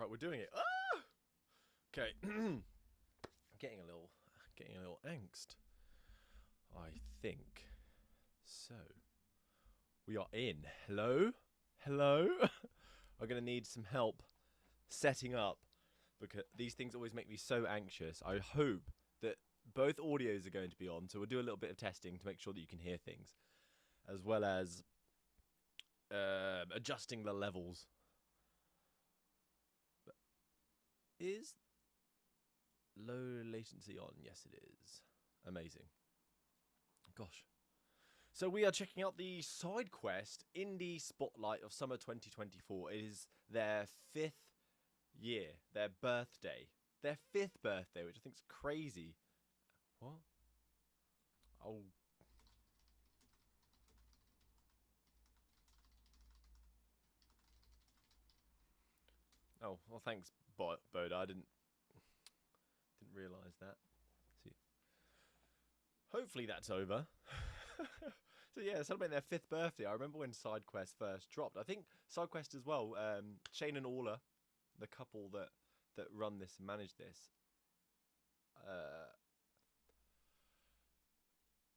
Right, we're doing it. Ah! Okay. getting a little angst. I think. So, we are in. Hello? Hello? I'm going to need some help setting up because these things always make me so anxious. I hope that both audios are going to be on, so we'll do a little bit of testing to make sure that you can hear things, as well as adjusting the levels. But is low latency on? Yes, it is. Amazing. Gosh. So we are checking out the SideQuest Indie Spotlight of Summer 2024. It is their 5th year, their birthday. Their 5th birthday, which I think is crazy. What? Oh. Oh, well, thanks, Boda. I didn't realise that. See. Hopefully that's over. So yeah, celebrating their 5th birthday. I remember when SideQuest first dropped. I think SideQuest as well. Shane and Orla, the couple that run this and manage this,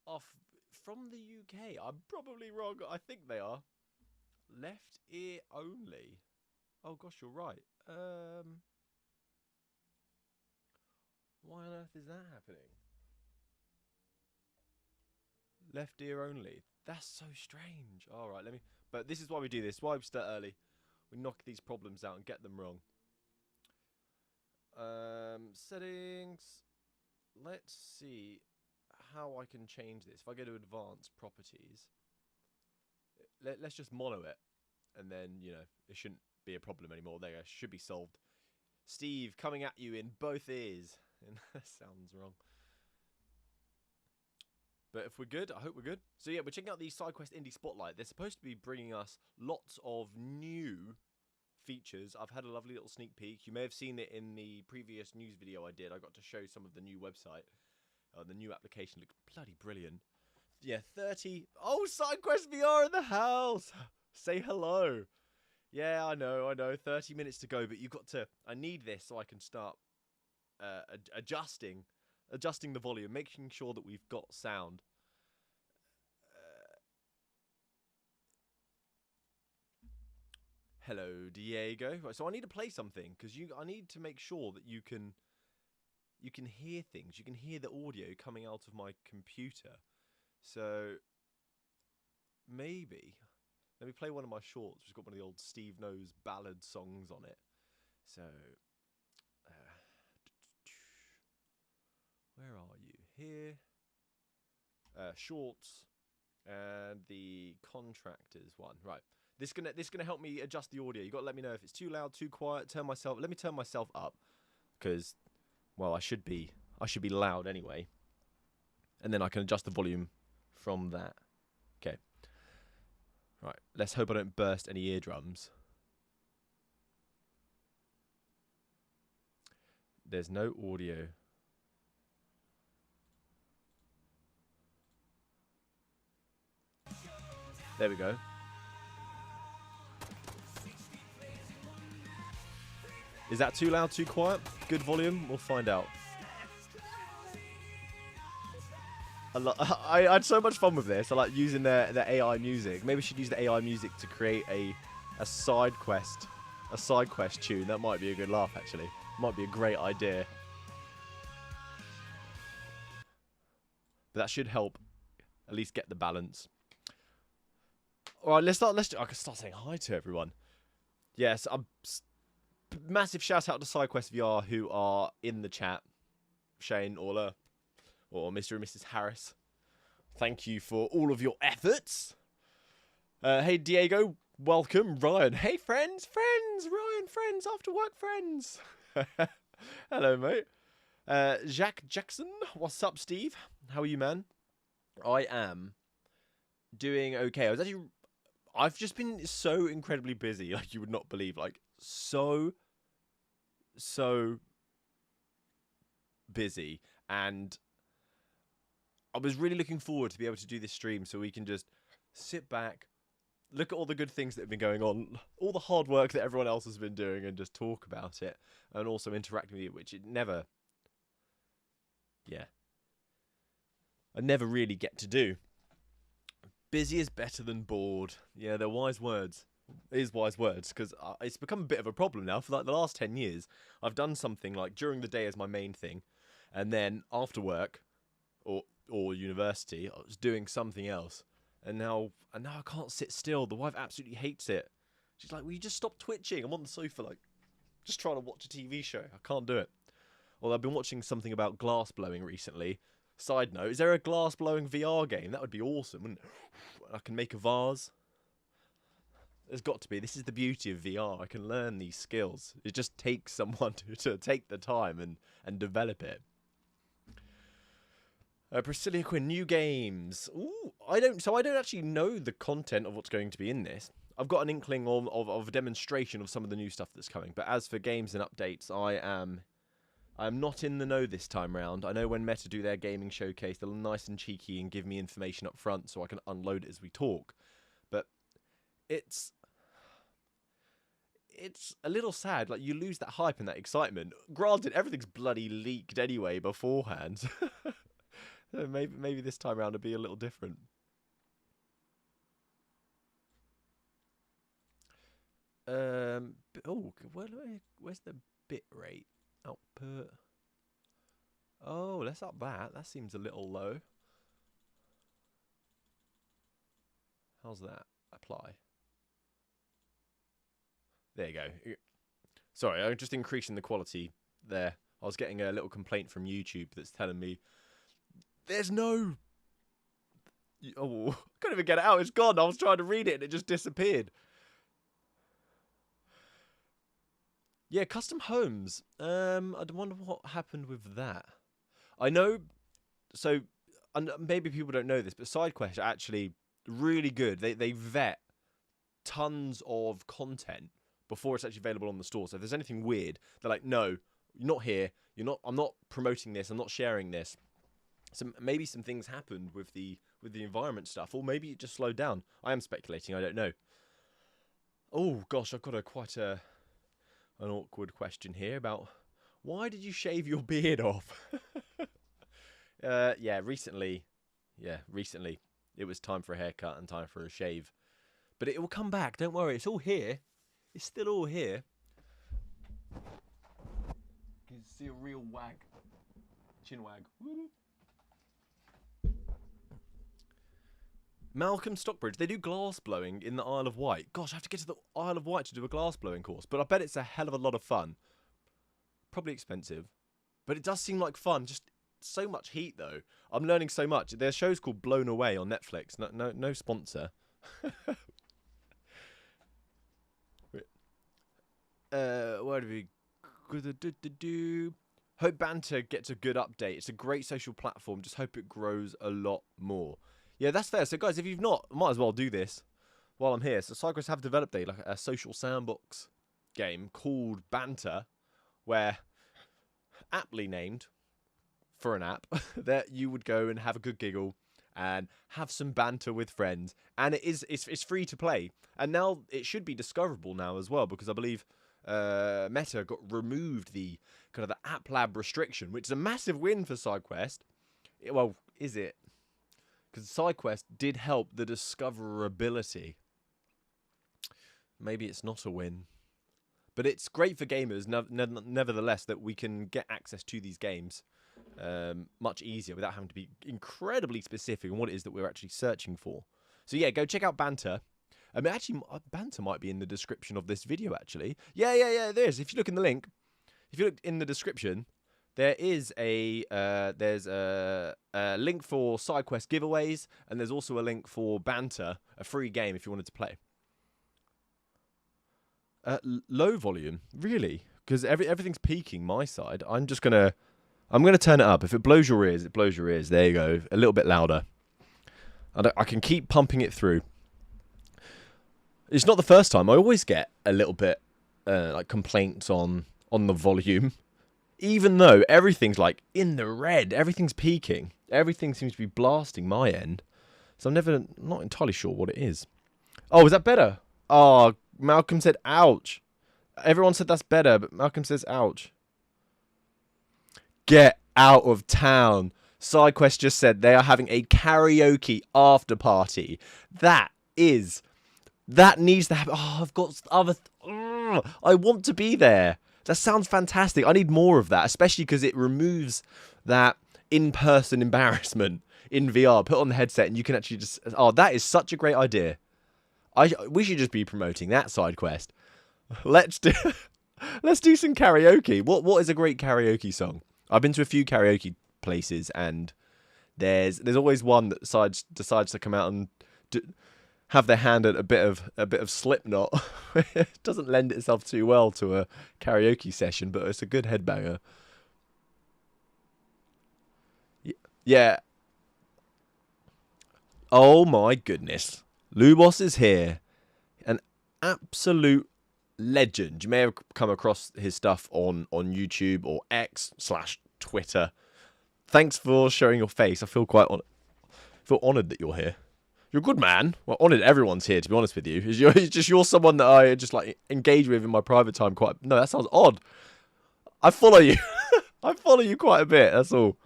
off from the UK. I'm probably wrong. I think they are. Left ear only. Oh gosh, you're right. Why on earth is that happening? Left ear only. That's so strange. All right, let me. But this is why we do this. Why we start early. We knock these problems out and get them wrong. Settings. Let's see how I can change this. If I go to advanced properties, let's just mono it, and then it shouldn't be a problem anymore. There you go. Should be solved. Steve coming at you in both ears. And that sounds wrong. But if we're good, I hope we're good. So yeah, we're checking out the SideQuest Indie Spotlight. They're supposed to be bringing us lots of new features. I've had a lovely little sneak peek. You may have seen it in the previous news video I did. I got to show some of the new website. The new application looks bloody brilliant. Yeah, 30... Oh, SideQuest VR in the house! Say hello. Yeah, I know. 30 minutes to go, but you've got to... I need this so I can start adjusting the volume, making sure that we've got sound. Hello, Diego. Right, so I need to play something because I need to make sure that you can hear things. You can hear the audio coming out of my computer. So maybe let me play one of my shorts. Which has got one of the old SteveKnows ballad songs on it. So where are you? Here. Shorts and the contractors one. Right. This gonna help me adjust the audio. You got to let me know if it's too loud, too quiet. Let me turn myself up, because, well, I should be loud anyway, and then I can adjust the volume from that. Okay. Right. Let's hope I don't burst any eardrums. There's no audio. There we go. Is that too loud, too quiet? Good volume? We'll find out. I had so much fun with this. I like using the AI music. Maybe we should use the AI music to create a SideQuest tune. That might be a good laugh, actually. Might be a great idea. But that should help at least get the balance. All right, I can start saying hi to everyone. Yes, massive shout out to SideQuest VR who are in the chat. Shane, Orla, or Mr. and Mrs. Harris. Thank you for all of your efforts. Hey, Diego, welcome. Ryan, hey, friends. Ryan, friends, after work friends. Hello, mate. Jacques Jackson, what's up, Steve? How are you, man? I am doing okay. I've just been so incredibly busy, like you would not believe, like so busy, and I was really looking forward to be able to do this stream so we can just sit back, look at all the good things that have been going on, all the hard work that everyone else has been doing, and just talk about it, and also interact with you, which it never, I never really get to do. Busy is better than bored. Yeah, they're wise words. It is wise words, because it's become a bit of a problem now. For like the last 10 years, I've done something like during the day as my main thing, and then after work or university, I was doing something else. And now I can't sit still. The wife absolutely hates it. She's like, "Will you just stop twitching? I'm on the sofa, like, just trying to watch a TV show. I can't do it." Well, I've been watching something about glass blowing recently. Side note, is there a glass blowing VR game? That would be awesome, wouldn't it? I can make a vase. There's got to be. This is the beauty of VR. I can learn these skills. It just takes someone to take the time and develop it. Priscilla Quinn, new games. Ooh, I don't actually know the content of what's going to be in this. I've got an inkling of a demonstration of some of the new stuff that's coming. But as for games and updates, I'm not in the know this time round. I know when Meta do their gaming showcase, they're nice and cheeky and give me information up front so I can unload it as we talk. But it's a little sad. Like, you lose that hype and that excitement. Granted, everything's bloody leaked anyway beforehand. So maybe this time around it'll be a little different. Oh, where's the bit rate output? Oh, let's up that. That seems a little low. How's that? Apply. There you go. Sorry, I'm just increasing the quality there. I was getting a little complaint from YouTube that's telling me there's no... Oh, I couldn't even get it out. It's gone. I was trying to read it and it just disappeared. Yeah, custom homes. I wonder what happened with that. I know... So, maybe people don't know this, but SideQuest are actually really good. They vet tons of content before it's actually available on the store. So if there's anything weird, they're like, "No, you're not here. I'm not promoting this. I'm not sharing this." So maybe some things happened with the environment stuff, or maybe it just slowed down. I am speculating. I don't know. Oh gosh, I've got quite an awkward question here about why did you shave your beard off? Recently it was time for a haircut and time for a shave, but it will come back. Don't worry, it's all here. It's still all here. You can see a real wag, chinwag. Malcolm Stockbridge, they do glass blowing in the Isle of Wight. Gosh, I have to get to the Isle of Wight to do a glass blowing course, but I bet it's a hell of a lot of fun. Probably expensive, but it does seem like fun. Just so much heat though. I'm learning so much. Their show's called Blown Away on Netflix. No sponsor. Where do we do? Hope Banter gets a good update. It's a great social platform. Just hope it grows a lot more. Yeah, that's fair. So guys, if you've not, might as well do this while I'm here. So SideQuest have developed a social sandbox game called Banter, where, aptly named for an app, that you would go and have a good giggle and have some banter with friends. And it's free to play. And now it should be discoverable now as well, because I believe Meta removed the kind of the app lab restriction, which is a massive win for SideQuest. Well, is it? Because SideQuest did help the discoverability. Maybe it's not a win. But it's great for gamers, nevertheless, that we can get access to these games much easier without having to be incredibly specific on what it is that we're actually searching for. So yeah, go check out Banter. I mean, actually, Banter might be in the description of this video, actually. Yeah, there is. If you look in the link, if you look in the description, there is there's a link for SideQuest giveaways, and there's also a link for Banter, a free game if you wanted to play. Low volume, really, because everything's peaking my side. I'm gonna turn it up. If it blows your ears, it blows your ears. There you go, a little bit louder. I can keep pumping it through. It's not the first time. I always get a little bit like complaints on the volume, even though everything's like in the red. Everything's peaking. Everything seems to be blasting my end. So I'm not entirely sure what it is. Oh, is that better? Oh, Malcolm said ouch. Everyone said that's better, but Malcolm says ouch. Get out of town. SideQuest just said they are having a karaoke after party. That needs to happen. Oh, I've got other... I want to be there. That sounds fantastic. I need more of that, especially because it removes that in-person embarrassment in VR. Put on the headset and you can actually just... Oh, that is such a great idea. We should just be promoting that SideQuest. Let's do some karaoke. What is a great karaoke song? I've been to a few karaoke places, and there's always one that decides to come out and have their hand at a bit of Slipknot. It doesn't lend itself too well to a karaoke session, but it's a good headbanger. Yeah. Oh my goodness. Lubos is here. An absolute legend. You may have come across his stuff on YouTube or X/Twitter. Thanks for showing your face. I feel quite honoured that you're here. You're a good man. Well, honoured everyone's here, to be honest with you. You're someone that I just like engage with in my private time quite... No, that sounds odd. I follow you. I follow you quite a bit, that's all.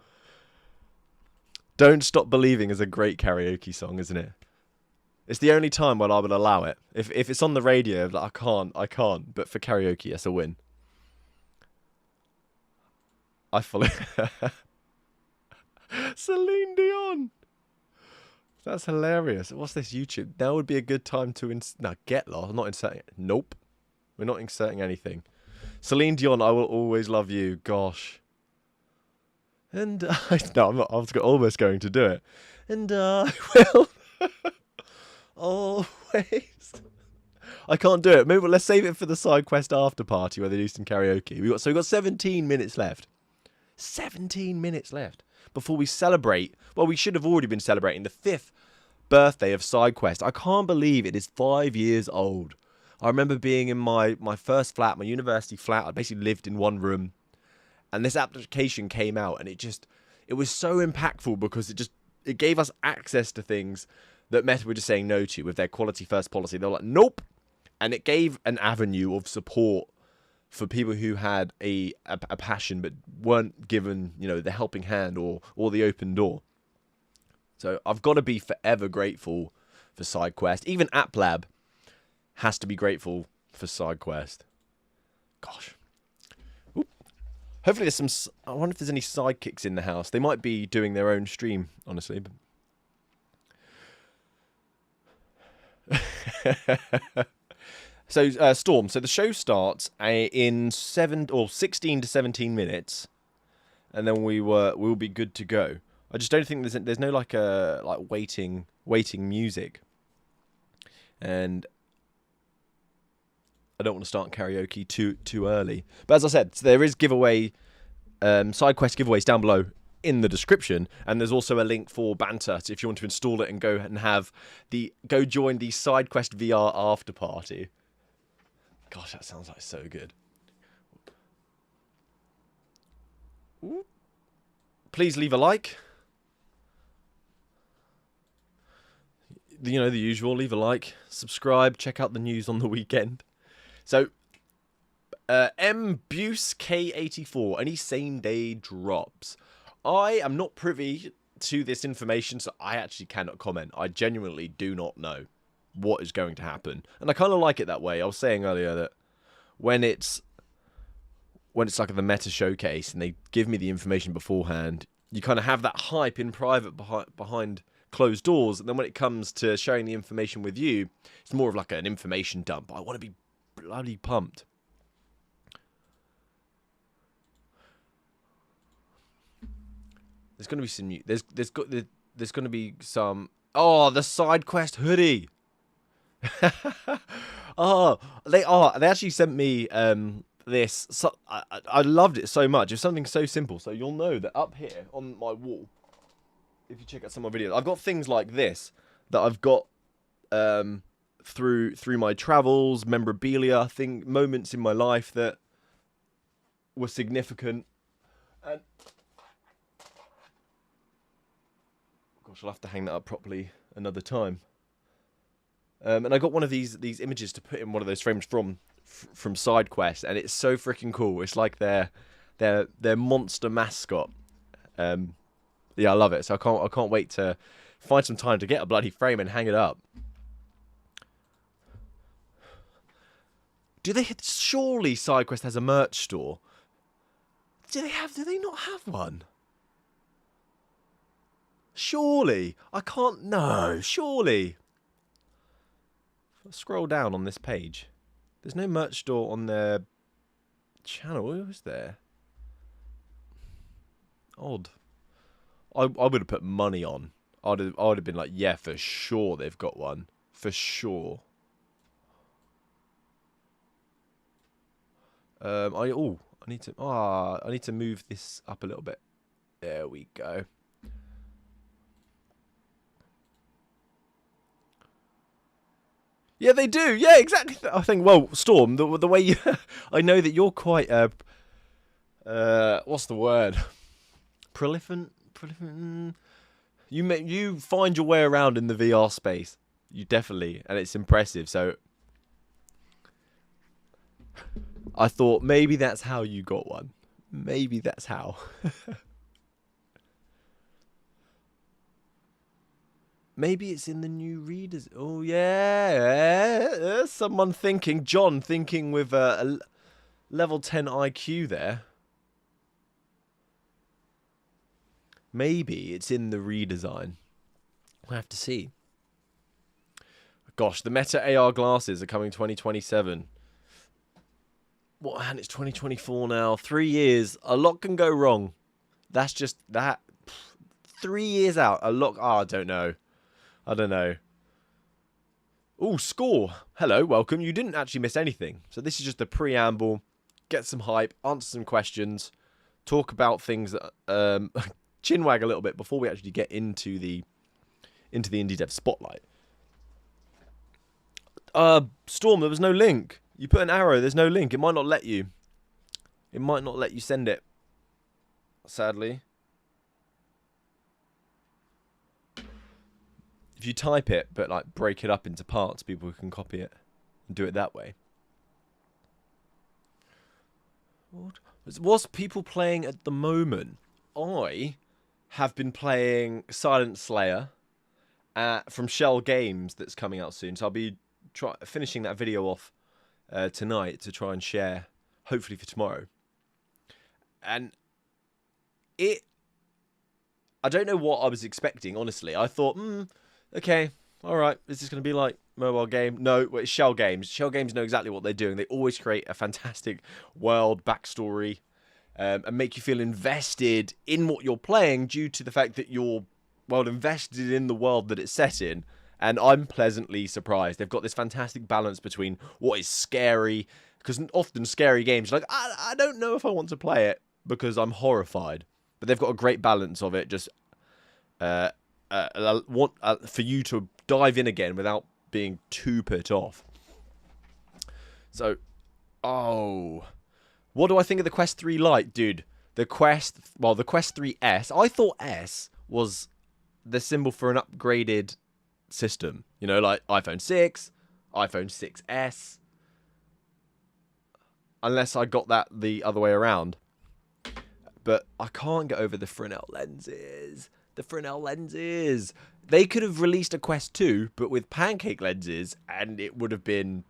Don't Stop Believing is a great karaoke song, isn't it? It's the only time when I would allow it. If it's on the radio, like, I can't. But for karaoke, that's a win. I follow... Celine Dion. That's hilarious. What's this YouTube? Now would be a good time to get lost. I'm not inserting it. Nope. We're not inserting anything. Celine Dion, I Will Always Love You. Gosh. And no, I'm not. I was almost going to do it. And I will always. I can't do it. Maybe let's save it for the SideQuest after party where they do some karaoke. We've got 17 minutes left. 17 minutes left before we celebrate. Well, we should have already been celebrating the 5th birthday of SideQuest. I can't believe it is 5 years old. I remember being in my first flat, my university flat. I basically lived in one room, and this application came out, and it was so impactful because it gave us access to things that Meta were just saying no to with their quality first policy. They were like, nope, and it gave an avenue of support for people who had a passion but weren't given, the helping hand or the open door. So I've got to be forever grateful for SideQuest. Even AppLab has to be grateful for SideQuest. Gosh. Oop. Hopefully there's some... I wonder if there's any sidekicks in the house. They might be doing their own stream, honestly. So, Storm, so the show starts in 16 to 17 minutes, and then we'll be good to go. I just don't think there's no like waiting music, and I don't want to start karaoke too early. But as I said, so there is giveaway, SideQuest giveaways down below in the description, and there's also a link for banter so if you want to install it and go join the SideQuest VR after party. Gosh, that sounds like so good. Ooh. Please leave a like. The usual, leave a like, subscribe, check out the news on the weekend. So, Buse K84, any same day drops. I am not privy to this information, so I actually cannot comment. I genuinely do not know what is going to happen, and I kind of like it that way. I was saying earlier that when it's like the Meta showcase and they give me the information beforehand, you kind of have that hype in private behind closed doors, and then when it comes to sharing the information with you, it's more of like an information dump. I want to be bloody pumped. There's going to be some new... There's going to be some... Oh, the SideQuest hoodie. Oh, they actually sent me this. So, I loved it so much. It's something so simple. So you'll know that up here on my wall, if you check out some of my videos, I've got things like this that I've got through my travels, memorabilia, moments in my life that were significant. And gosh, I'll have to hang that up properly another time. And I got one of these images to put in one of those frames from SideQuest, and it's so freaking cool. It's like their monster mascot. Yeah, I love it. So I can't wait to find some time to get a bloody frame and hang it up. Surely SideQuest has a merch store? Do they not have one? Surely. I can't, no, surely. Scroll down on this page. There's no merch store on their channel, is there? Odd. I would have put money on. I would have been like, yeah, for sure they've got one. For sure. I need to move this up a little bit. There we go. Yeah, they do. Yeah, exactly. I think. Well, Storm, the way you, I know that you're quite what's the word? Prolific. You find your way around in the VR space. You definitely, and it's impressive. So I thought maybe that's how you got one. Maybe that's how. Maybe it's in the new readers. Oh yeah, someone thinking. John thinking with a level 10 IQ there. Maybe it's in the redesign. We'll have to see. Gosh, the Meta AR glasses are coming 2027. What? And it's 2024 now. 3 years. A lot can go wrong. That's just that. 3 years out. A lot. Oh, I don't know. Oh, score. Hello, welcome. You didn't actually miss anything. So this is just a preamble. Get some hype. Answer some questions. Talk about things that chinwag a little bit before we actually get into the indie dev spotlight. Storm, there was no link. You put an arrow, there's no link. It might not let you. It might not let you send it. Sadly. If you type it, but like break it up into parts, people can copy it and do it that way. What's people playing at the moment? I have been playing Silent Slayer from Shell Games that's coming out soon. So I'll be finishing that video off tonight to try and share, hopefully for tomorrow. And I don't know what I was expecting, honestly. I thought, okay, alright, is this going to be like mobile game? No, well, it's Shell Games. Shell Games know exactly what they're doing. They always create a fantastic world, backstory, and make you feel invested in what you're playing due to the fact that you're, well, invested in the world that it's set in. And I'm pleasantly surprised. They've got this fantastic balance between what is scary, because often scary games, like, I don't know if I want to play it because I'm horrified. But they've got a great balance of it, just for you to dive in again without being too put off. So, what do I think of the Quest 3 Lite, dude? The Quest 3S. I thought S was the symbol for an upgraded system. You know, like iPhone 6, iPhone 6S. Unless I got that the other way around. But I can't get over the Fresnel lenses. The Fresnel lenses. They could have released a Quest 2, but with pancake lenses, and it would have been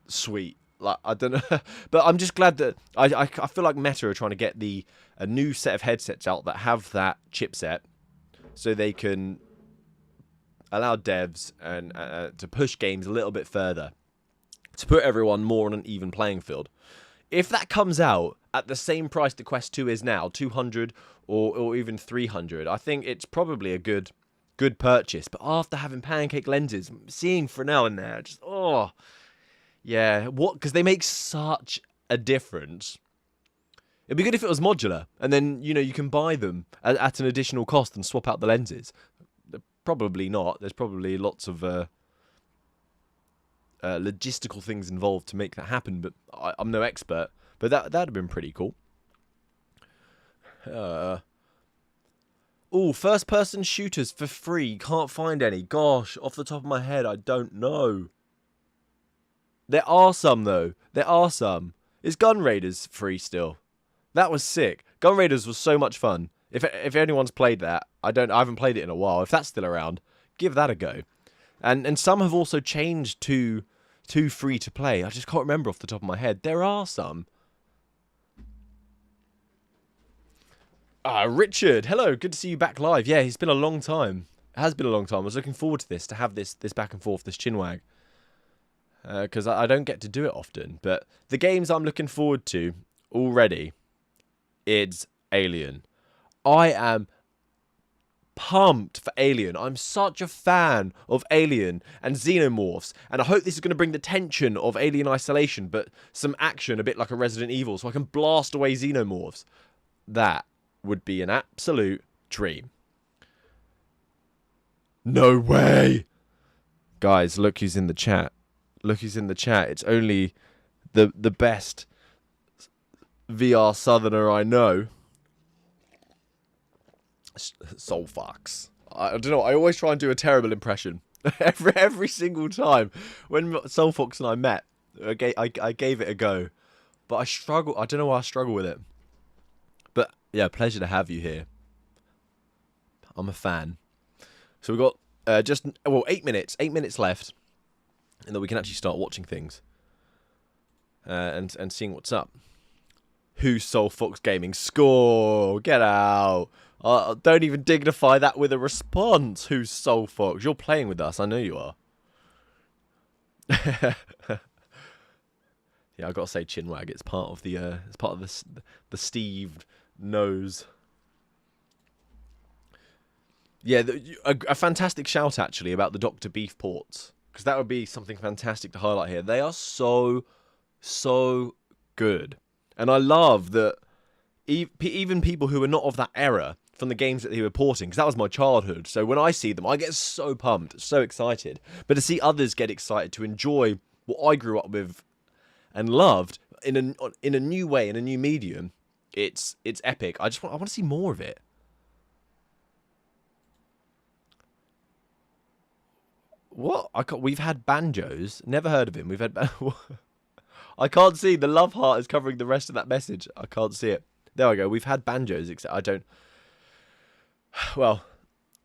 sweet. Like, I don't know. But I'm just glad that I feel like Meta are trying to get a new set of headsets out that have that chipset, so they can allow devs and to push games a little bit further, to put everyone more on an even playing field. If that comes out at the same price the Quest 2 is now, 200 or even 300, I think it's probably a good purchase. But after having pancake lenses, seeing Fresnel in there, just yeah, because they make such a difference. It'd be good if it was modular, and then you can buy them at an additional cost and swap out the lenses. Probably not. There's probably lots of logistical things involved to make that happen, but I'm no expert. But that'd have been pretty cool. Oh, first-person shooters for free. Can't find any. Gosh, off the top of my head, I don't know. There are some, though. There are some. Is Gun Raiders free still? That was sick. Gun Raiders was so much fun. If anyone's played that, I haven't played it in a while. If that's still around, give that a go. And some have also changed to free to play. I just can't remember off the top of my head. There are some. Richard, hello, good to see you back live. Yeah, it's been a long time. It has been a long time. I was looking forward to this, to have this back and forth, this chinwag. Because I don't get to do it often. But the games I'm looking forward to already, it's Alien. I am pumped for Alien. I'm such a fan of Alien and Xenomorphs. And I hope this is going to bring the tension of Alien Isolation, but some action, a bit like a Resident Evil, so I can blast away Xenomorphs. That would be an absolute dream. No way! Guys, look who's in the chat. Look who's in the chat. It's only the best VR southerner I know. Soul Fox. I don't know. I always try and do a terrible impression. every single time. When Soul Fox and I met, I gave it a go. But I struggle. I don't know why I struggle with it. But yeah, pleasure to have you here. I'm a fan. So we've got 8 minutes. 8 minutes left. And then we can actually start watching things. And seeing what's up. Who's Soul Fox Gaming? Score! Get out! Don't even dignify that with a response. Who's Soul Fox? You're playing with us. I know you are. Yeah, I gotta say, chinwag. It's part of the the SteveKnows. Yeah, a fantastic shout actually about the Dr. Beef ports, because that would be something fantastic to highlight here. They are so good, and I love that even people who are not of that era from the games that they were porting, because that was my childhood. So when I see them, I get so pumped, so excited. But to see others get excited to enjoy what I grew up with and loved in a new way, in a new medium, it's epic. I want to see more of it. What? We've had banjos. Never heard of him. We've had. I can't see. The love heart is covering the rest of that message. I can't see it. There we go. We've had banjos. Except I don't. Well,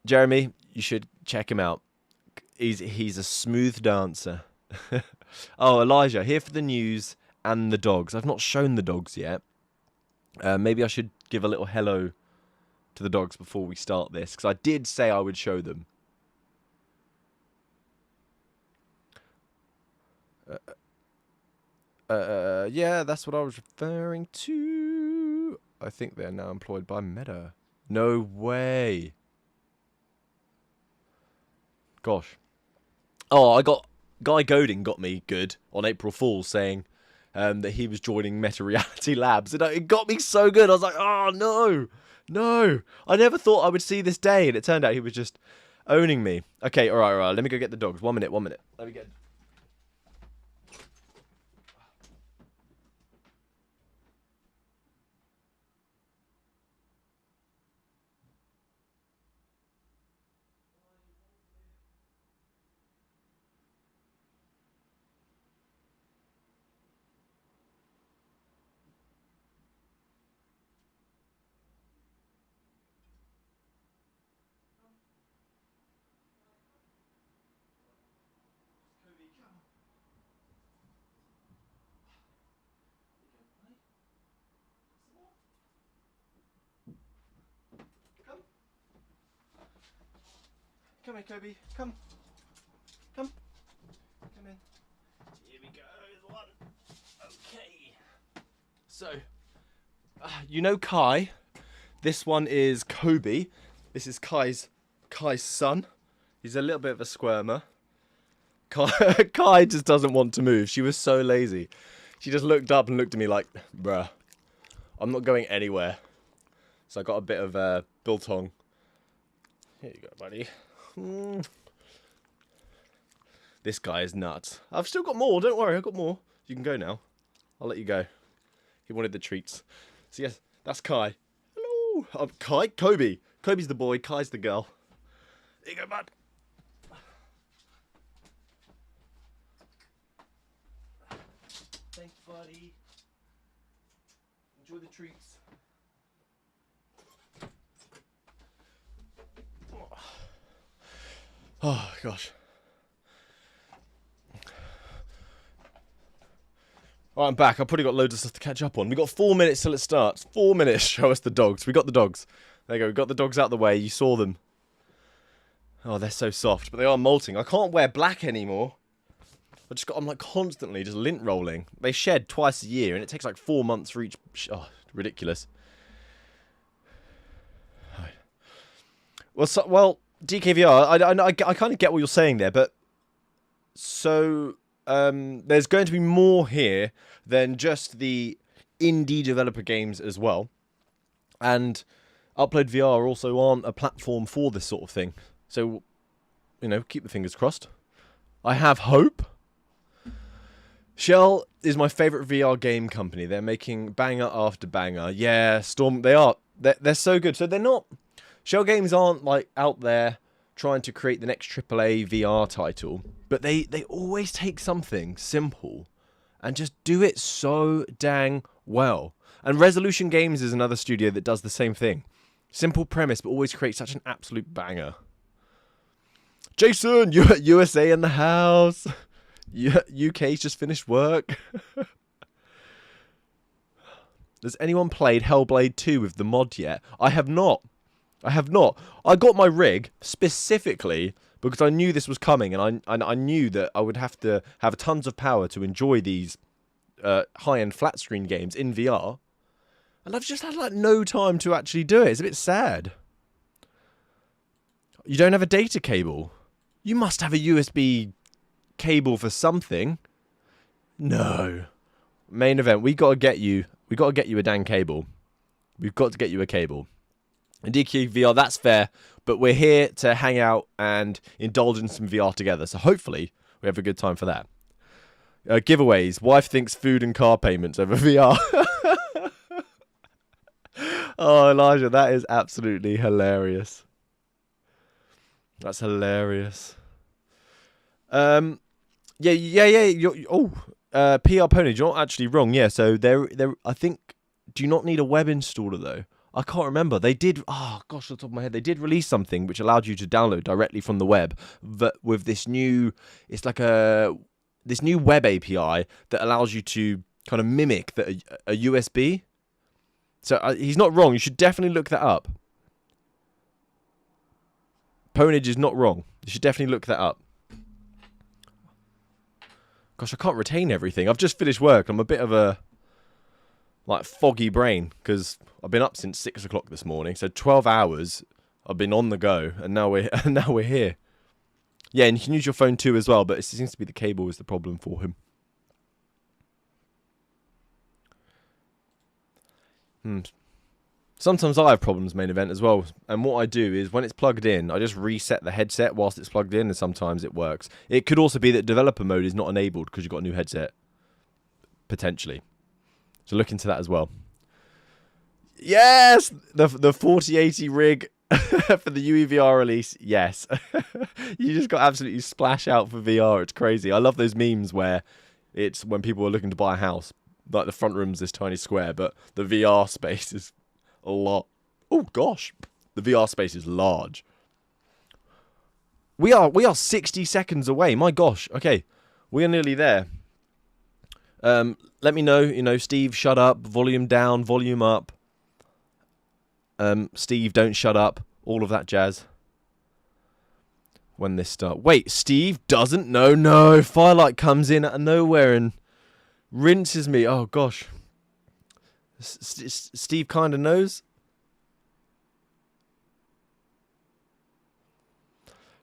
Jeremy, you should check him out. He's a smooth dancer. Oh, Elijah, here for the news and the dogs. I've not shown the dogs yet. Maybe I should give a little hello to the dogs before we start this, because I did say I would show them. Yeah, that's what I was referring to. I think they're now employed by Meta. No way. Gosh. Oh, Guy Goding got me good on April Fool's saying that he was joining Meta Reality Labs. And it got me so good. I was like, oh, no. I never thought I would see this day. And it turned out he was just owning me. Okay, all right. Let me go get the dogs. 1 minute. Let me get... Come here, Kobe. Come in. Here we go. There's one. Okay. So, you know Kai. This one is Kobe. This is Kai's son. He's a little bit of a squirmer. Kai just doesn't want to move. She was so lazy. She just looked up and looked at me like, bruh, I'm not going anywhere. So I got a bit of biltong. Here you go, buddy. This guy is nuts. I've still got more. Don't worry, I've got more. You can go now. I'll let you go. He wanted the treats. So yes, that's Kai. Hello. Kai? Kobe. Kobe's the boy, Kai's the girl. Here you go, bud. Thanks, buddy. Enjoy the treats. Oh, gosh. All right, I'm back. I've probably got loads of stuff to catch up on. We've got 4 minutes till it starts. 4 minutes. Show us the dogs. We got the dogs. There you go. We got the dogs out of the way. You saw them. Oh, they're so soft, but they are molting. I can't wear black anymore. I'm like constantly just lint rolling. They shed twice a year, and it takes like 4 months for each. Oh, ridiculous. Well, DKVR. I kind of get what you're saying there, but so there's going to be more here than just the indie developer games as well, and Upload VR also aren't a platform for this sort of thing. So, you know, keep the fingers crossed. I have hope. Shell is my favourite VR game company. They're making banger after banger. Yeah, Storm, they are. They're so good. So they're not... Shell Games aren't, like, out there trying to create the next AAA VR title. But they always take something simple and just do it so dang well. And Resolution Games is another studio that does the same thing. Simple premise, but always creates such an absolute banger. Jason, USA in the house. UK's just finished work. Has anyone played Hellblade 2 with the mod yet? I have not. I got my rig specifically because I knew this was coming, and I knew that I would have to have tons of power to enjoy these high-end flat screen games in VR. And I've just had like no time to actually do it. It's a bit sad. You don't have a data cable? You must have a USB cable for something. No. Main event, we got to get you a dang cable. We've got to get you a cable. And DQ VR, that's fair, but we're here to hang out and indulge in some VR together. So hopefully we have a good time for that. Giveaways. Wife thinks food and car payments over VR. Oh, Elijah, that is absolutely hilarious. That's hilarious. Yeah. PR Pony, you're not actually wrong. Yeah, so I think, do you not need a web installer though? I can't remember. They did. Oh gosh, off the top of my head, they did release something which allowed you to download directly from the web. But with this new, it's like this new web API that allows you to kind of mimic a USB. So he's not wrong. You should definitely look that up. Ponage is not wrong. You should definitely look that up. Gosh, I can't retain everything. I've just finished work. I'm a bit of a foggy brain because I've been up since 6 o'clock this morning. So 12 hours I've been on the go, and now we're here. Yeah, and you can use your phone too as well, but it seems to be the cable is the problem for him. Sometimes I have problems main event as well, and what I do is when it's plugged in, I just reset the headset whilst it's plugged in, and sometimes it works. It could also be that developer mode is not enabled because you've got a new headset, potentially. So look into that as well. Yes, the 4080 rig for the UEVR release. Yes, you just got absolutely splash out for VR. It's crazy. I love those memes where it's when people are looking to buy a house. Like the front room's this tiny square, but the VR space is a lot. Oh gosh, the VR space is large. We are 60 seconds away. My gosh. Okay, we are nearly there. Let me know. You know, Steve, shut up. Volume down. Volume up. Steve, don't shut up. All of that jazz. When this starts. Wait, Steve doesn't know. No, Firelight comes in out of nowhere and rinses me. Oh gosh. Steve kind of knows.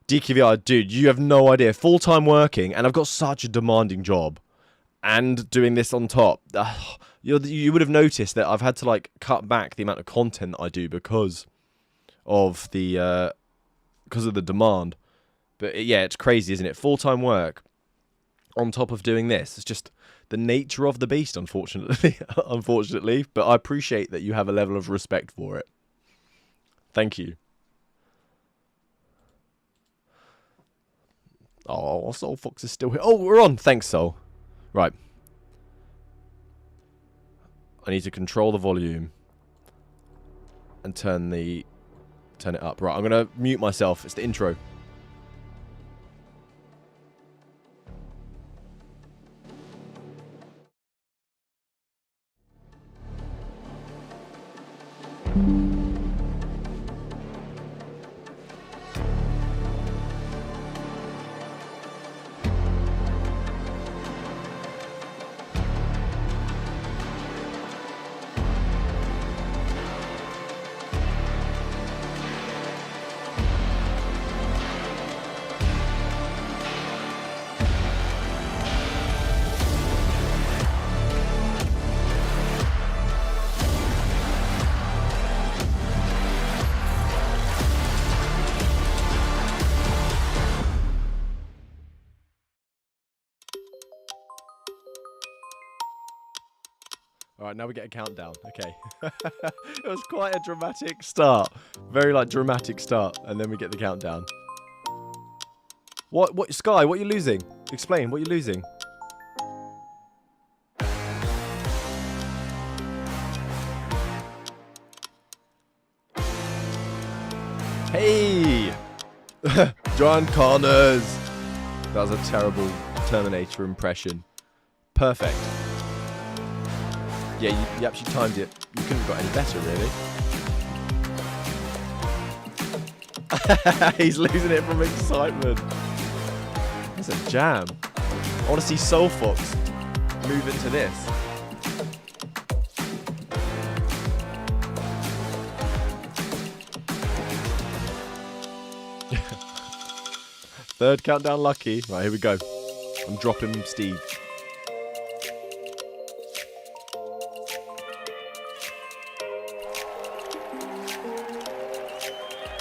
DQVR, dude, you have no idea. Full-time working, and I've got such a demanding job. And doing this on top. You would have noticed that I've had to like cut back the amount of content I do because of the demand. But yeah, it's crazy, isn't it? Full-time work on top of doing this. It's just the nature of the beast, unfortunately. Unfortunately, but I appreciate that you have a level of respect for it. Thank you. Oh, Soul Fox is still here. Oh, we're on. Thanks, Soul. Right. I need to control the volume and turn it up. Right, I'm gonna mute myself. It's the intro. Alright, now we get a countdown. Okay. It was quite a dramatic start. Very, like, dramatic start. And then we get the countdown. What, Sky, what are you losing? Explain, what are you losing? Hey! John Connors! That was a terrible Terminator impression. Perfect. Yeah, you actually timed it. You couldn't have got any better, really. He's losing it from excitement. That's a jam. I want to see Soul Fox move into this. Third countdown lucky. Right, here we go. I'm dropping Steve.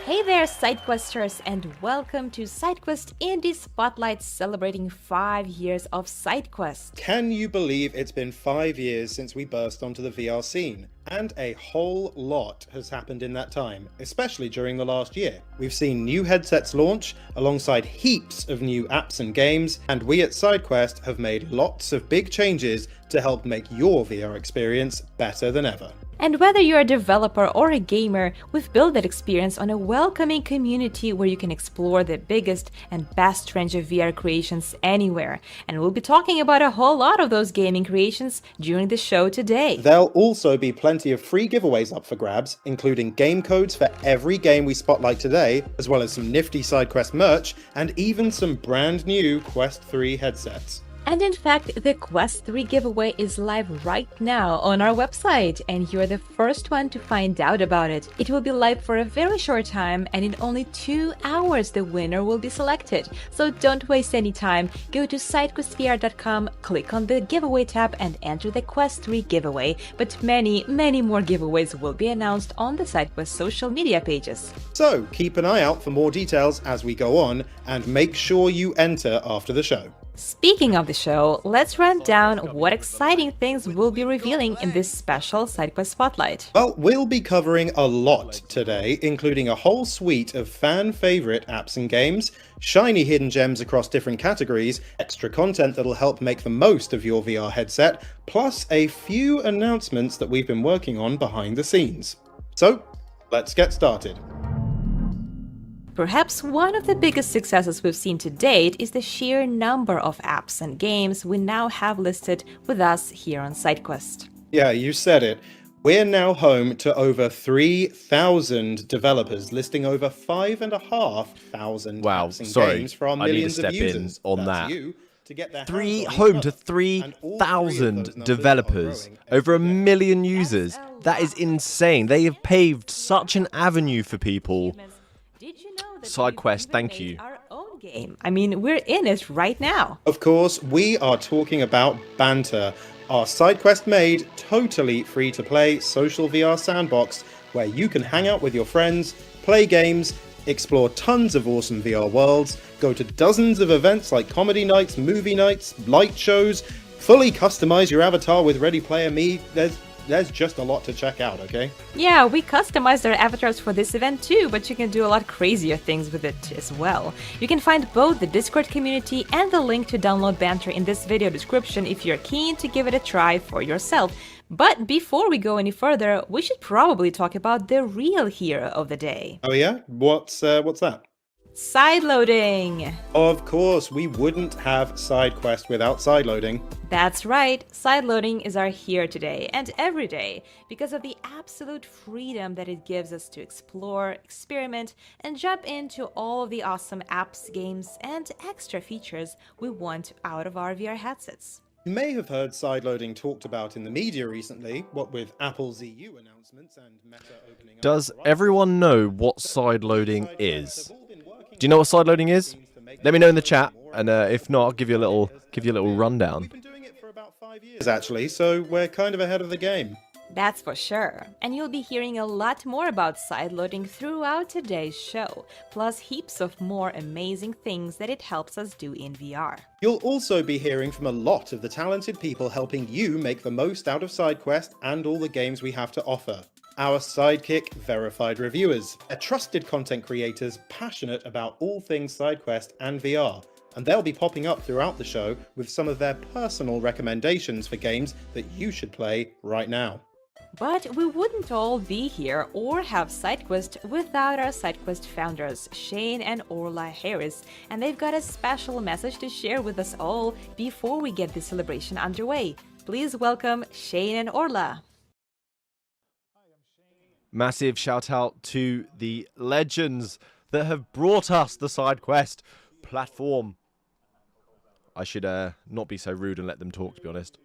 Hey there, SideQuesters, and welcome to SideQuest Indie Spotlight celebrating 5 years of SideQuest. Can you believe it's been 5 years since we burst onto the VR scene? And a whole lot has happened in that time, especially during the last year. We've seen new headsets launch, alongside heaps of new apps and games, and we at SideQuest have made lots of big changes to help make your VR experience better than ever. And whether you're a developer or a gamer, we've built that experience on a welcoming community where you can explore the biggest and best range of VR creations anywhere. And we'll be talking about a whole lot of those gaming creations during the show today. There'll also be plenty of free giveaways up for grabs, including game codes for every game we spotlight today, as well as some nifty SideQuest merch, and even some brand new Quest 3 headsets. And in fact, the Quest 3 giveaway is live right now on our website, and you're the first one to find out about it. It will be live for a very short time, and in only 2 hours the winner will be selected. So don't waste any time, go to SideQuestVR.com, click on the giveaway tab and enter the Quest 3 giveaway. But many more giveaways will be announced on the SideQuest social media pages. So keep an eye out for more details as we go on, and make sure you enter after the show. Speaking of the show, let's run down what exciting things we'll be revealing in this special SideQuest Spotlight. Well, we'll be covering a lot today, including a whole suite of fan-favourite apps and games, shiny hidden gems across different categories, extra content that'll help make the most of your VR headset, plus a few announcements that we've been working on behind the scenes. So, let's get started. Perhaps one of the biggest successes we've seen to date is the sheer number of apps and games we now have listed with us here on SideQuest. Yeah, you said it. We're now home to over 3,000 developers, listing over 5,500 apps and games for our millions of users. On That's that. You to get their Home to 3,000 developers, over 1 million users. That is insane. They have paved such an avenue for people. Did you know that SideQuest, thank you. Our own game? I mean, we're in it right now. Of course, we are talking about Banter, our SideQuest-made, totally free-to-play social VR sandbox where you can hang out with your friends, play games, explore tons of awesome VR worlds, go to dozens of events like comedy nights, movie nights, light shows, fully customize your avatar with Ready Player Me. There's there's just a lot to check out, okay? Yeah, we customized our avatars for this event too, but you can do a lot crazier things with it as well. You can find both the Discord community and the link to download Banter in this video description if you're keen to give it a try for yourself. But before we go any further, we should probably talk about the real hero of the day. Oh yeah? What's that? Sideloading! Of course, we wouldn't have SideQuest without sideloading. That's right, sideloading is our here today and every day because of the absolute freedom that it gives us to explore, experiment, and jump into all of the awesome apps, games, and extra features we want out of our VR headsets. You may have heard sideloading talked about in the media recently, what with Apple's EU announcements and Meta opening up. Does everyone know what sideloading is? Do you know what sideloading is? Let me know in the chat, and if not, I'll give you a little rundown. We've been doing it for about 5 years actually, so we're kind of ahead of the game. That's for sure. And you'll be hearing a lot more about sideloading throughout today's show, plus heaps of more amazing things that it helps us do in VR. You'll also be hearing from a lot of the talented people helping you make the most out of SideQuest and all the games we have to offer. Our Sidekick verified reviewers, are trusted content creators passionate about all things SideQuest and VR, and they'll be popping up throughout the show with some of their personal recommendations for games that you should play right now. But we wouldn't all be here or have SideQuest without our SideQuest founders, Shane and Orla Harris, and they've got a special message to share with us all before we get the celebration underway. Please welcome Shane and Orla. Massive shout out to the legends that have brought us the SideQuest platform. I should not be so rude and let them talk, to be honest.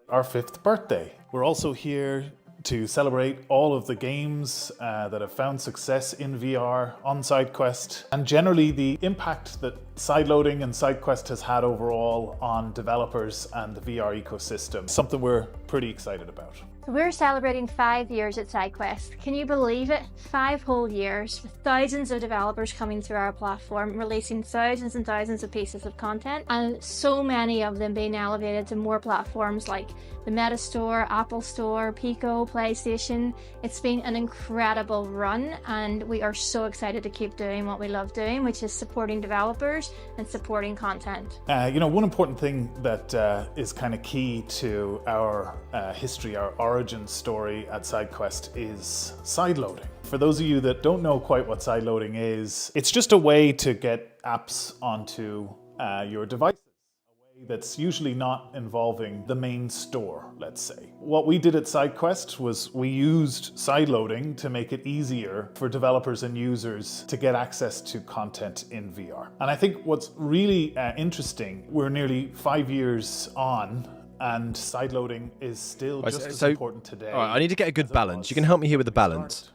Our 5th birthday. We're also here to celebrate all of the games that have found success in VR on SideQuest, and generally the impact that sideloading and SideQuest has had overall on developers and the VR ecosystem. Something we're pretty excited about. We're celebrating 5 years at SideQuest. Can you believe it? 5 whole years with thousands of developers coming through our platform, releasing thousands and thousands of pieces of content, and so many of them being elevated to more platforms like the Meta Store, Apple Store, Pico, PlayStation. It's been an incredible run, and we are so excited to keep doing what we love doing, which is supporting developers and supporting content. One important thing that is kind of key to our history, our origin story at SideQuest is sideloading. For those of you that don't know quite what sideloading is, it's just a way to get apps onto your devices. That's usually not involving the main store, let's say. What we did at SideQuest was we used sideloading to make it easier for developers and users to get access to content in VR. And I think what's really interesting, we're nearly 5 years on, and sideloading is still just as important today. All right, I need to get a good balance. You can help me here with the balance.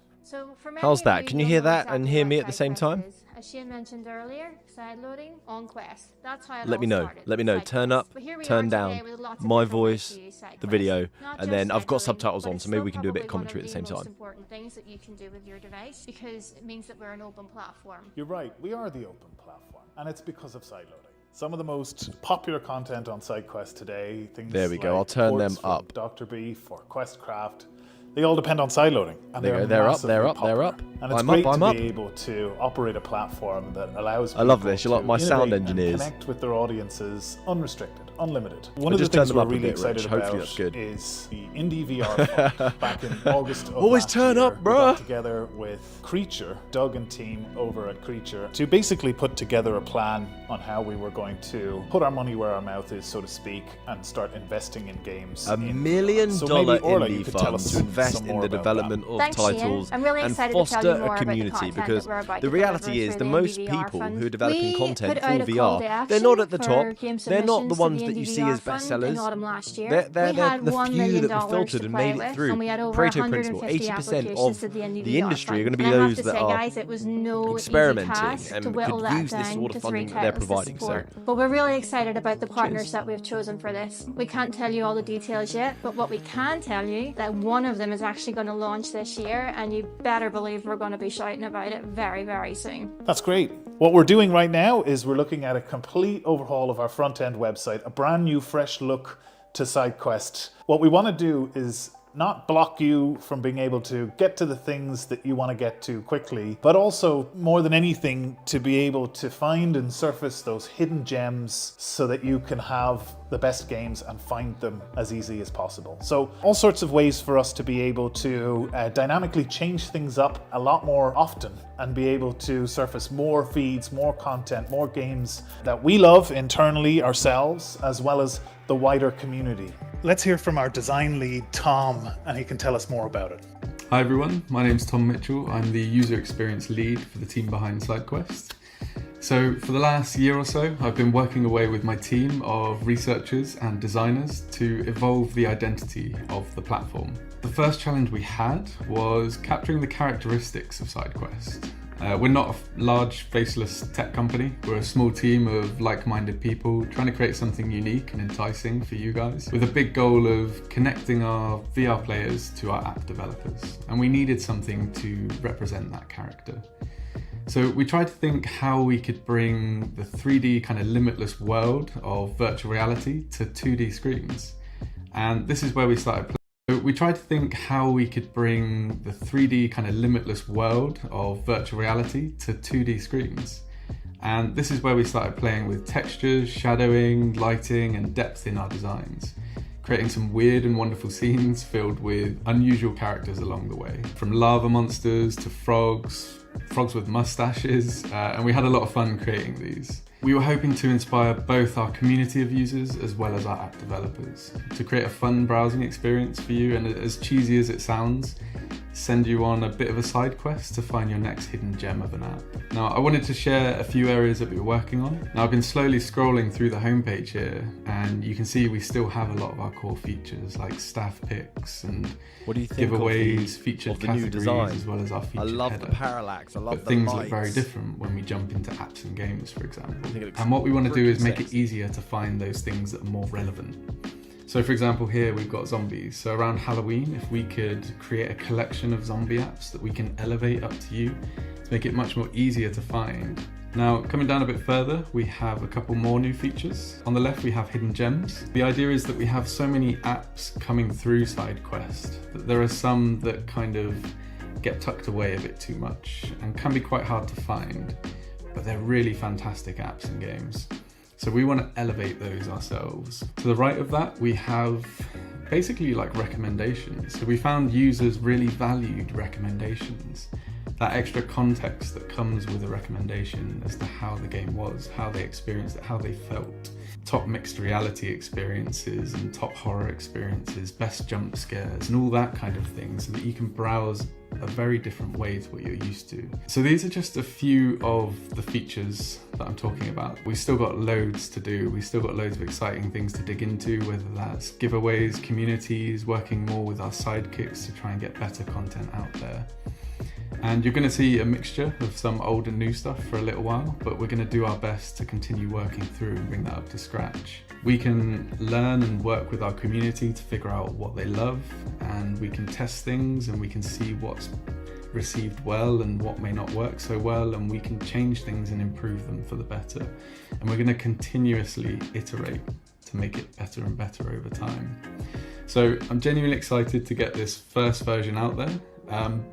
How's that? Can you hear that and hear me at the same time? As Shane mentioned earlier, sideloading on Quest. That's how it Let me know. started. Let me know. Turn up, turn down, my voice, the video, Not and just then I've got sideloading, subtitles but on, it's so maybe still we can do a bit of probably one commentary at the same the most time. important things that you can do with your device, because it means that we're an open platform. You're right, we are the open platform, and it's because of sideloading. Some of the most popular content on SideQuest today, things There we go, like I'll turn ports them from up. Dr. Beef or Questcraft, they all depend on sideloading. And There you go, they're they're up, massively they're up, they're popular. up. And it's I'm up, great I'm to up. be able to operate a platform that allows I love people this, you're like to my sound innovate and engineers. connect with their audiences unrestricted, unlimited. One of the just turned things them we're up a really bit, excited Rich. Hopefully about that's good. is the Indie VR Fund. Back in August of Always last turn year, up, we bruh. got together with Creature, Doug and team over at Creature, to basically put together a plan on how we were going to put our money where our mouth is, so to speak, and start investing in games. $1 million So maybe, Orla, you indie could tell fund us to invest some in more the about development that. of Thanks, Ian. titles I'm really and excited to tell you foster more a about the community, content because that we're about the to reality deliver is through the the most Indie VR people Fund. who are developing We content put for out a call to VR, they're not at the action top, for game they're not the submissions ones to that the you Indie see as VR Fund bestsellers. in autumn last year. They're We had the $1 few million that were filtered to and play made it with, through. and we had over Pareto principle, 150 80% applications of to the Indie the VR industry are going Fund. to be And I have those to that say, are guys, it was no experimenting easy task and to whittle could that use this down sort of to 3 funding that they're titles to providing. So support. But we're really excited about the partners that we've chosen for this. We can't tell you all the details yet, but what we can tell you, that one of them is actually going to launch this year, and you better believe we're going to be shouting about it very, very soon. That's great. What we're doing right now is we're looking at a complete overhaul of our front-end website, a brand new, fresh look to SideQuest. What we want to do is not block you from being able to get to the things that you want to get to quickly, but also, more than anything, to be able to find and surface those hidden gems so that you can have the best games and find them as easy as possible. So all sorts of ways for us to be able to dynamically change things up a lot more often and be able to surface more feeds, more content, more games that we love internally ourselves, as well as the wider community. Let's hear from our design lead, Tom, and he can tell us more about it. Hi everyone, my name's Tom Mitchell. I'm the user experience lead for the team behind SideQuest. So for the last year or so, I've been working away with my team of researchers and designers to evolve the identity of the platform. The first challenge we had was capturing the characteristics of SideQuest. We're not a large faceless tech company. We're a small team of like-minded people trying to create something unique and enticing for you guys, with a big goal of connecting our VR players to our app developers. And we needed something to represent that character. So we tried to think how we could bring the 3D kind of limitless world of virtual reality to 2D screens. And this is where we started playing. So we tried to think how we could bring the 3D kind of limitless world of virtual reality to 2D screens. And this is where we started playing with textures, shadowing, lighting, and depth in our designs, creating some weird and wonderful scenes filled with unusual characters along the way, from lava monsters to frogs with mustaches, and we had a lot of fun creating these. We were hoping to inspire both our community of users as well as our app developers to create a fun browsing experience for you, and as cheesy as it sounds, send you on a bit of a side quest to find your next hidden gem of an app. Now, I wanted to share a few areas that we're working on. Now, I've been slowly scrolling through the homepage here, and you can see we still have a lot of our core features like staff picks and what do you think giveaways, featured the new categories, design? as well as our featured I love header. the parallax, I love But the things lights. look very different when we jump into apps and games, for example. I think it looks And what we want to do is freaking make it sexy. easier to find those things that are more relevant. So for example, here we've got zombies. So around Halloween, if we could create a collection of zombie apps that we can elevate up to you to make it much more easier to find. Now, coming down a bit further, we have a couple more new features. On the left, we have hidden gems. The idea is that we have so many apps coming through SideQuest that there are some that kind of get tucked away a bit too much and can be quite hard to find, but they're really fantastic apps and games. So we want to elevate those ourselves. To the right of that, we have basically like recommendations. So we found users really valued recommendations. That extra context that comes with a recommendation as to how the game was, how they experienced it, how they felt. Top mixed reality experiences and top horror experiences, best jump scares and all that kind of thing, so that you can browse a very different way to what you're used to. So these are just a few of the features that I'm talking about. We've still got loads to do. We've still got loads of exciting things to dig into, whether that's giveaways, communities, working more with our sidekicks to try and get better content out there. And you're going to see a mixture of some old and new stuff for a little while, but we're going to do our best to continue working through and bring that up to scratch. We can learn and work with our community to figure out what they love, and we can test things and we can see what's received well and what may not work so well, and we can change things and improve them for the better. And we're going to continuously iterate to make it better and better over time. So I'm genuinely excited to get this first version out there.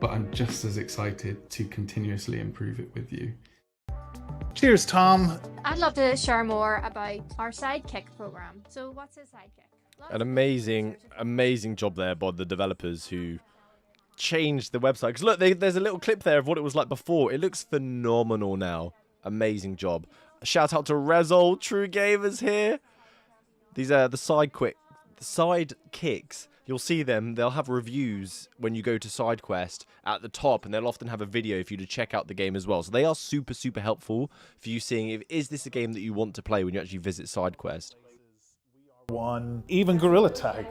But I'm just as excited to continuously improve it with you. Cheers, Tom. I'd love to share more about our Sidekick program. So what's a Sidekick? An amazing job there by the developers who changed the website. Because look, there's a little clip there of what it was like before. It looks phenomenal now. Amazing job. A shout out to Rezol, True Gamers here. These are the sidekicks. You'll see them, they'll have reviews when you go to SideQuest at the top, and they'll often have a video for you to check out the game as well. So they are super helpful for you seeing is this a game that you want to play when you actually visit SideQuest. Even Gorilla Tag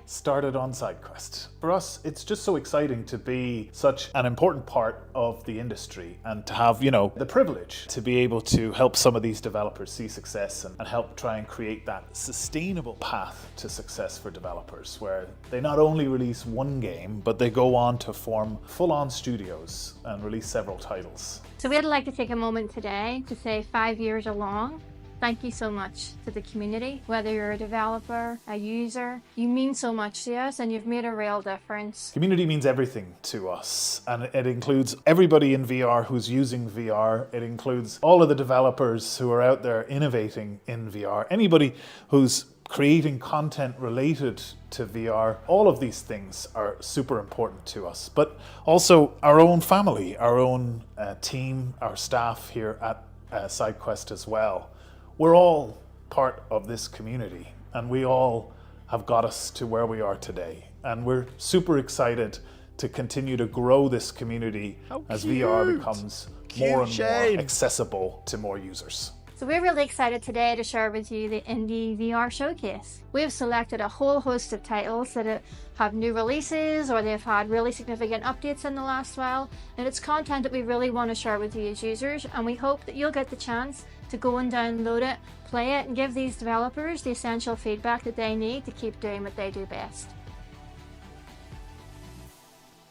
started on SideQuest. For us, it's just so exciting to be such an important part of the industry and to have, the privilege to be able to help some of these developers see success and help try and create that sustainable path to success for developers, where they not only release one game, but they go on to form full-on studios and release several titles. So we'd like to take a moment today to say 5 years along. Thank you so much to the community. Whether you're a developer, a user, you mean so much to us and you've made a real difference. Community means everything to us, and it includes everybody in VR who's using VR. It includes all of the developers who are out there innovating in VR, anybody who's creating content related to VR. All of these things are super important to us, but also our own family, our own team, our staff here at SideQuest as well. We're all part of this community, and we all have got us to where we are today. And we're super excited to continue to grow this community as VR becomes more and more accessible to more users. So we're really excited today to share with you the Indie VR Showcase. We have selected a whole host of titles that have new releases or they've had really significant updates in the last while, and it's content that we really want to share with you as users, and we hope that you'll get the chance to go and download it, play it, and give these developers the essential feedback that they need to keep doing what they do best.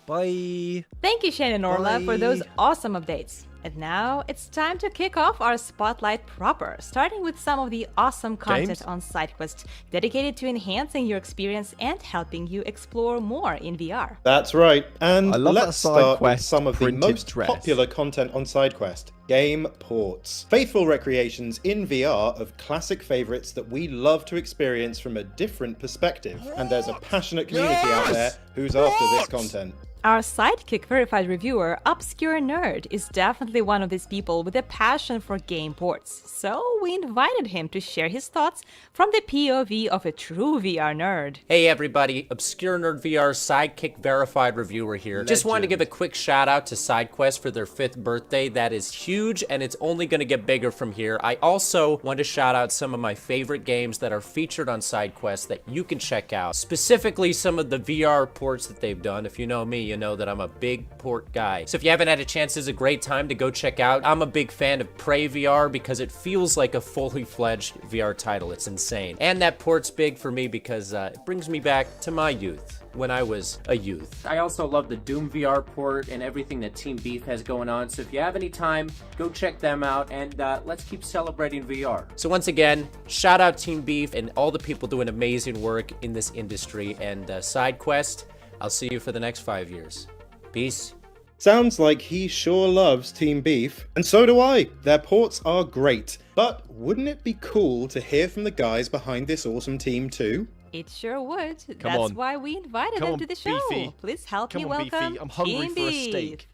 Bye. Thank you, Shane and Orla, for those awesome updates. And now it's time to kick off our spotlight proper, starting with some of the awesome content on SideQuest dedicated to enhancing your experience and helping you explore more in VR. That's right. And let's start with SideQuest some of the most popular content on SideQuest. Game ports. Faithful recreations in VR of classic favorites that we love to experience from a different perspective. And there's a passionate community out there who's after this content. Our Sidekick verified reviewer, Obscure Nerd, is definitely one of these people with a passion for game ports, so we invited him to share his thoughts from the POV of a true VR nerd. Hey everybody, Obscure Nerd VR's Sidekick verified reviewer here. Legend. Just wanted to give a quick shout out to SideQuest for their 5th birthday. That is huge, and it's only going to get bigger from here. I also want to shout out some of my favorite games that are featured on SideQuest that you can check out. Specifically, some of the VR ports that they've done. If you know me, you know that I'm a big port guy. So if you haven't had a chance, this is a great time to go check out. I'm a big fan of Prey VR because it feels like a fully fledged VR title. It's insane. And that port's big for me because it brings me back to my youth, when I was a youth. I also love the Doom VR port and everything that Team Beef has going on. So if you have any time, go check them out and let's keep celebrating VR. So once again, shout out Team Beef and all the people doing amazing work in this industry. And SideQuest, I'll see you for the next 5 years. Peace. Sounds like he sure loves Team Beef, and so do I. Their ports are great. But wouldn't it be cool to hear from the guys behind this awesome team too? It sure would. That's why we invited them to the show. Beefy. Please help me welcome Beefy. I'm hungry Team for a Beef. steak.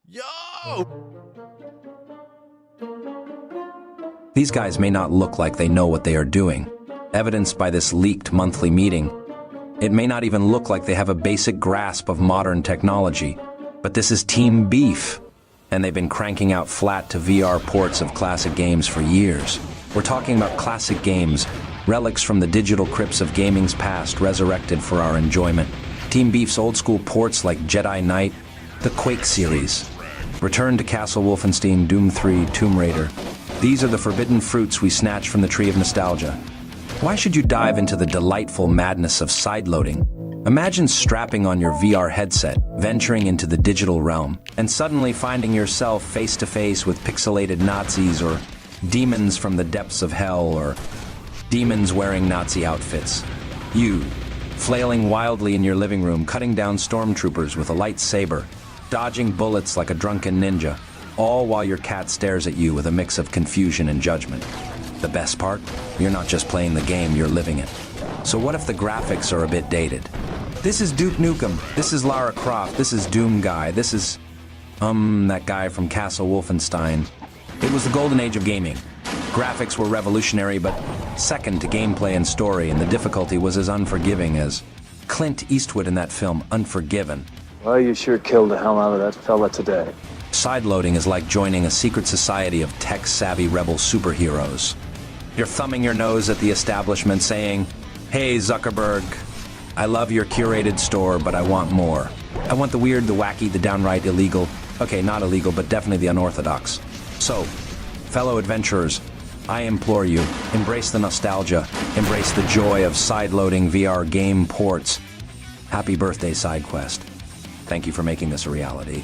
Yo! These guys may not look like they know what they are doing, evidenced by this leaked monthly meeting. It may not even look like they have a basic grasp of modern technology, but this is Team Beef, and they've been cranking out flat to VR ports of classic games for years. We're talking about classic games, relics from the digital crypts of gaming's past resurrected for our enjoyment. Team Beef's old school ports like Jedi Knight, the Quake series, Return to Castle Wolfenstein, Doom 3, Tomb Raider. These are the forbidden fruits we snatch from the tree of nostalgia. Why should you dive into the delightful madness of sideloading? Imagine strapping on your VR headset, venturing into the digital realm, and suddenly finding yourself face to face with pixelated Nazis or demons from the depths of hell or demons wearing Nazi outfits. You, flailing wildly in your living room, cutting down stormtroopers with a lightsaber, dodging bullets like a drunken ninja, all while your cat stares at you with a mix of confusion and judgment. The best part? You're not just playing the game, you're living it. So what if the graphics are a bit dated? This is Duke Nukem, this is Lara Croft, this is Doom Guy, this is... that guy from Castle Wolfenstein. It was the golden age of gaming. Graphics were revolutionary, but second to gameplay and story, and the difficulty was as unforgiving as Clint Eastwood in that film, Unforgiven. Well, you sure killed the hell out of that fella today. Sideloading is like joining a secret society of tech-savvy rebel superheroes. You're thumbing your nose at the establishment saying, "Hey, Zuckerberg, I love your curated store, but I want more. I want the weird, the wacky, the downright illegal. Okay, not illegal, but definitely the unorthodox. So, fellow adventurers, I implore you, embrace the nostalgia, embrace the joy of sideloading VR game ports. Happy birthday, SideQuest. Thank you for making this a reality."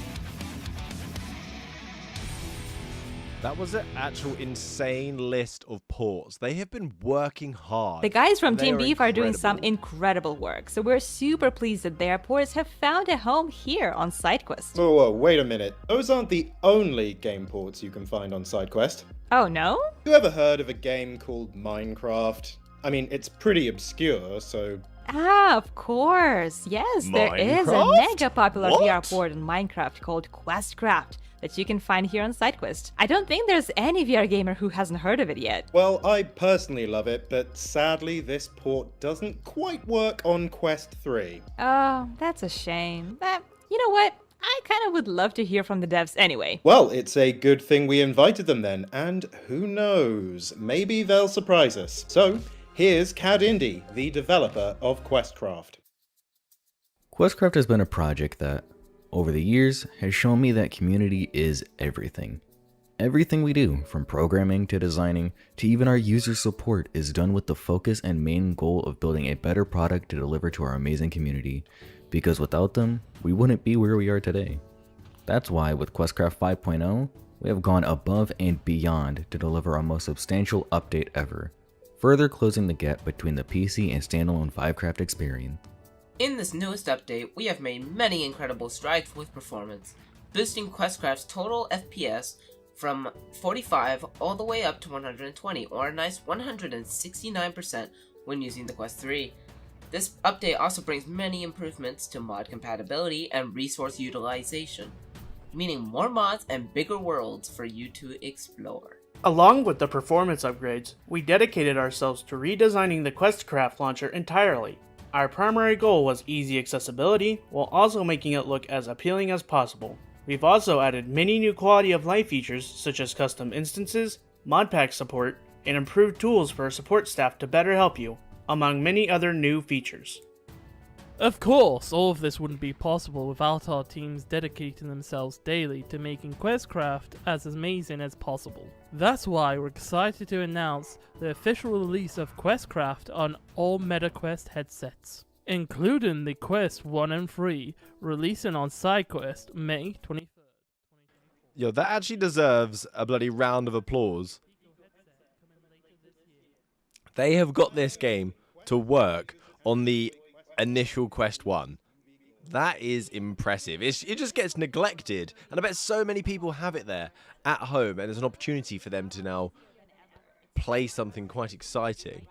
That was an actual insane list of ports. They have been working hard. The guys from and they Team Beef are doing some incredible. incredible work, so we're super pleased that their ports have found a home here on SideQuest. Whoa, wait a minute. Those aren't the only game ports you can find on SideQuest. Oh no? You ever heard of a game called Minecraft? I mean, it's pretty obscure, so... Ah, of course. Yes, there is a Minecraft? mega popular What? VR port on Minecraft called QuestCraft that you can find here on SideQuest. I don't think there's any VR gamer who hasn't heard of it yet. Well, I personally love it, but sadly this port doesn't quite work on Quest 3. Oh, that's a shame. You know what? I kind of would love to hear from the devs anyway. Well, it's a good thing we invited them then, and who knows, maybe they'll surprise us. So, here's Cad Indy, the developer of QuestCraft. QuestCraft has been a project that, over the years, has shown me that community is everything. Everything we do, from programming to designing to even our user support, is done with the focus and main goal of building a better product to deliver to our amazing community, because without them, we wouldn't be where we are today. That's why with QuestCraft 5.0, we have gone above and beyond to deliver our most substantial update ever, further closing the gap between the PC and standalone 5Craft experience. In this newest update, we have made many incredible strides with performance, boosting QuestCraft's total FPS from 45 all the way up to 120, or a nice 169% when using the Quest 3. This update also brings many improvements to mod compatibility and resource utilization, meaning more mods and bigger worlds for you to explore. Along with the performance upgrades, we dedicated ourselves to redesigning the QuestCraft launcher entirely. Our primary goal was easy accessibility, while also making it look as appealing as possible. We've also added many new quality of life features such as custom instances, mod pack support, and improved tools for our support staff to better help you, among many other new features. Of course, all of this wouldn't be possible without our teams dedicating themselves daily to making QuestCraft as amazing as possible. That's why we're excited to announce the official release of QuestCraft on all MetaQuest headsets, including the Quest 1 and 3, releasing on SideQuest May 23rd. Yo, that actually deserves a bloody round of applause. They have got this game to work on the initial Quest 1. That is impressive. It just gets neglected, and I bet so many people have it there at home, and there's an opportunity for them to now play something quite exciting.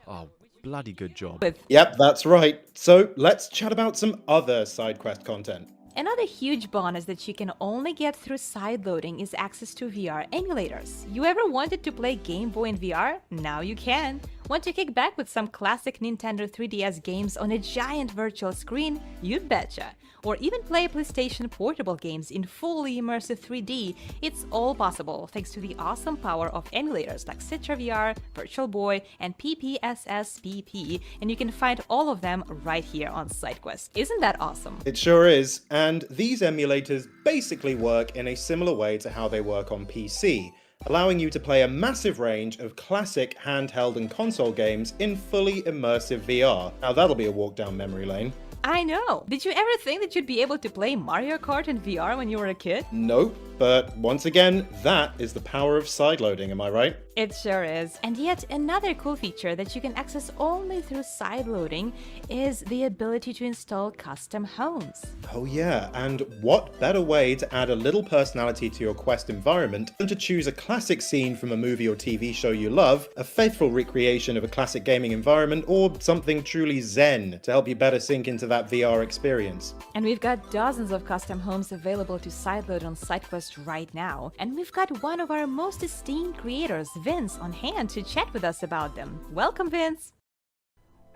Oh, bloody good job. Yep, that's right. So let's chat about some other SideQuest content. Another huge bonus that you can only get through sideloading is access to VR emulators. You ever wanted to play Game Boy in VR? Now you can. Want to kick back with some classic Nintendo 3DS games on a giant virtual screen? You betcha. Or even play PlayStation Portable games in fully immersive 3D. It's all possible thanks to the awesome power of emulators like Citra VR, Virtual Boy, and PPSSPP, and you can find all of them right here on SideQuest. Isn't that awesome? It sure is, and these emulators basically work in a similar way to how they work on PC, allowing you to play a massive range of classic handheld and console games in fully immersive VR. Now that'll be a walk down memory lane. I know! Did you ever think that you'd be able to play Mario Kart in VR when you were a kid? Nope, but once again, that is the power of sideloading, am I right? It sure is. And yet another cool feature that you can access only through sideloading is the ability to install custom homes. Oh yeah, and what better way to add a little personality to your Quest environment than to choose a classic scene from a movie or TV show you love, a faithful recreation of a classic gaming environment, or something truly zen to help you better sink into that VR experience. And we've got dozens of custom homes available to sideload on SideQuest right now. And we've got one of our most esteemed creators, Vince, on hand to chat with us about them. Welcome, Vince!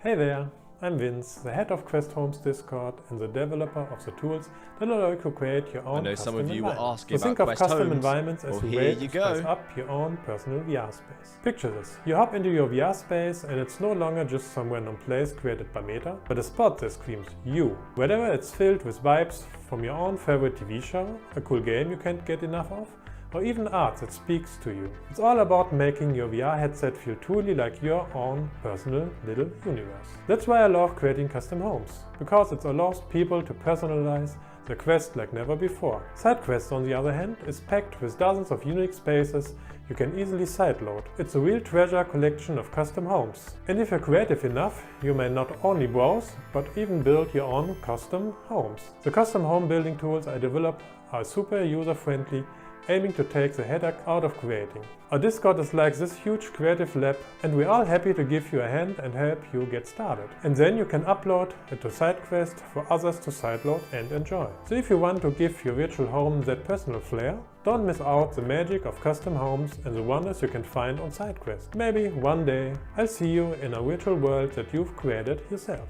Hey there, I'm Vince, the head of Quest Homes Discord and the developer of the tools that allow you to create your own custom some of you were environments. asking So think about of Quest custom Homes. environments as Well, a here way you to spice go. up your own personal VR space. Picture this, you hop into your VR space and it's no longer just some random place created by Meta, but a spot that screams you. Whether it's filled with vibes from your own favorite TV show, a cool game you can't get enough of, or even art that speaks to you. It's all about making your VR headset feel truly like your own personal little universe. That's why I love creating custom homes, because it allows people to personalize the Quest like never before. SideQuest, on the other hand, is packed with dozens of unique spaces you can easily sideload. It's a real treasure collection of custom homes. And if you're creative enough, you may not only browse, but even build your own custom homes. The custom home building tools I develop are super user-friendly, aiming to take the headache out of creating. Our Discord is like this huge creative lab, and we're all happy to give you a hand and help you get started. And then you can upload it to SideQuest for others to sideload and enjoy. So if you want to give your virtual home that personal flair, don't miss out the magic of custom homes and the wonders you can find on SideQuest. Maybe one day I'll see you in a virtual world that you've created yourself.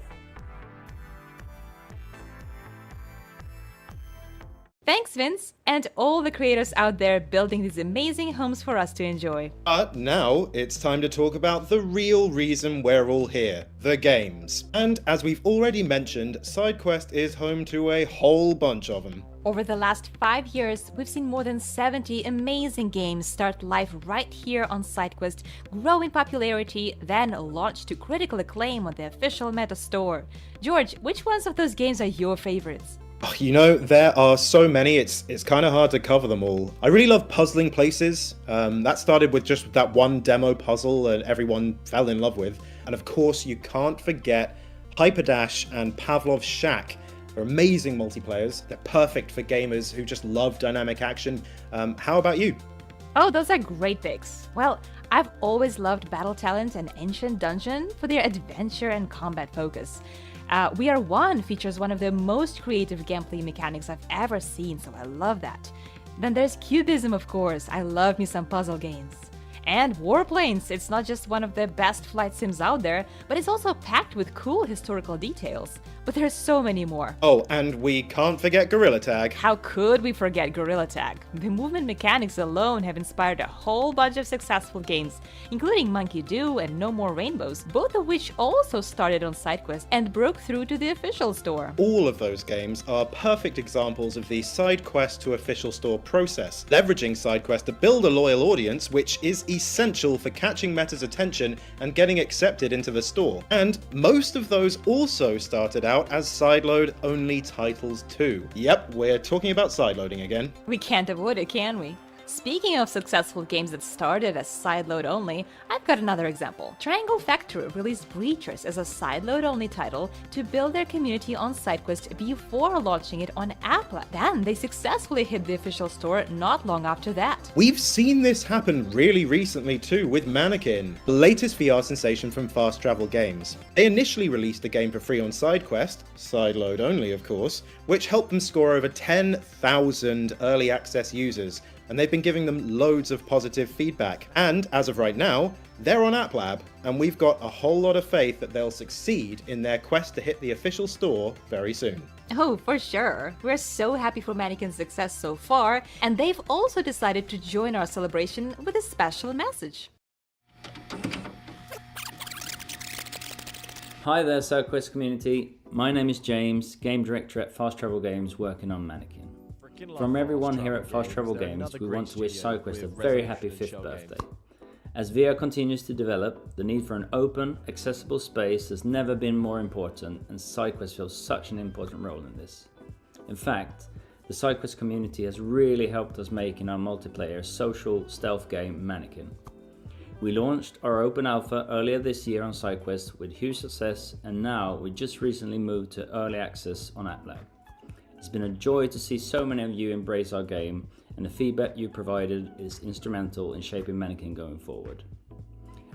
Thanks, Vince, and all the creators out there building these amazing homes for us to enjoy. But now it's time to talk about the real reason we're all here, the games. And as we've already mentioned, SideQuest is home to a whole bunch of them. Over the last 5 years, we've seen more than 70 amazing games start life right here on SideQuest, grow in popularity, then launch to critical acclaim on the official Meta Store. George, which ones of those games are your favorites? Oh, you know, there are so many, it's kind of hard to cover them all. I really love puzzling places. That started with just that one demo puzzle and everyone fell in love with. And of course, you can't forget Hyperdash and Pavlov's Shack. They're amazing multiplayers. They're perfect for gamers who just love dynamic action. How about you? Oh, those are great picks. Well, I've always loved Battle Talent and Ancient Dungeon for their adventure and combat focus. We Are One features one of the most creative gameplay mechanics I've ever seen, so I love that. Then there's Cubism, of course. I love me some puzzle games. And Warplanes, it's not just one of the best flight sims out there, but it's also packed with cool historical details. But there's so many more. Oh, and we can't forget Gorilla Tag. How could we forget Gorilla Tag? The movement mechanics alone have inspired a whole bunch of successful games, including Monkey Do and No More Rainbows, both of which also started on SideQuest and broke through to the official store. All of those games are perfect examples of the SideQuest to official store process, leveraging SideQuest to build a loyal audience, which is essential for catching Meta's attention and getting accepted into the store. And most of those also started out as sideload only titles too. Yep, we're talking about sideloading again. We can't avoid it, can we? Speaking of successful games that started as sideload only, I've got another example. Triangle Factory released Breachers as a sideload only title to build their community on SideQuest before launching it on Apple. Then they successfully hit the official store not long after that. We've seen this happen really recently too with Mannequin, the latest VR sensation from Fast Travel Games. They initially released the game for free on SideQuest, sideload only of course, which helped them score over 10,000 early access users, and they've been giving them loads of positive feedback. And as of right now, they're on App Lab, and we've got a whole lot of faith that they'll succeed in their quest to hit the official store very soon. Oh, for sure. We're so happy for Mannequin's success so far, and they've also decided to join our celebration with a special message. Hi there, SideQuest community. My name is James, Game Director at Fast Travel Games working on Mannequin. From everyone here at Fast Travel Games, we want to wish SideQuest a very happy 5th birthday. As VR continues to develop, the need for an open, accessible space has never been more important, and SideQuest fills such an important role in this. In fact, the SideQuest community has really helped us make in our multiplayer social stealth game Mannequin. We launched our open alpha earlier this year on SideQuest with huge success, and now we just recently moved to early access on App Lab. It's been a joy to see so many of you embrace our game, and the feedback you provided is instrumental in shaping Mannequin going forward.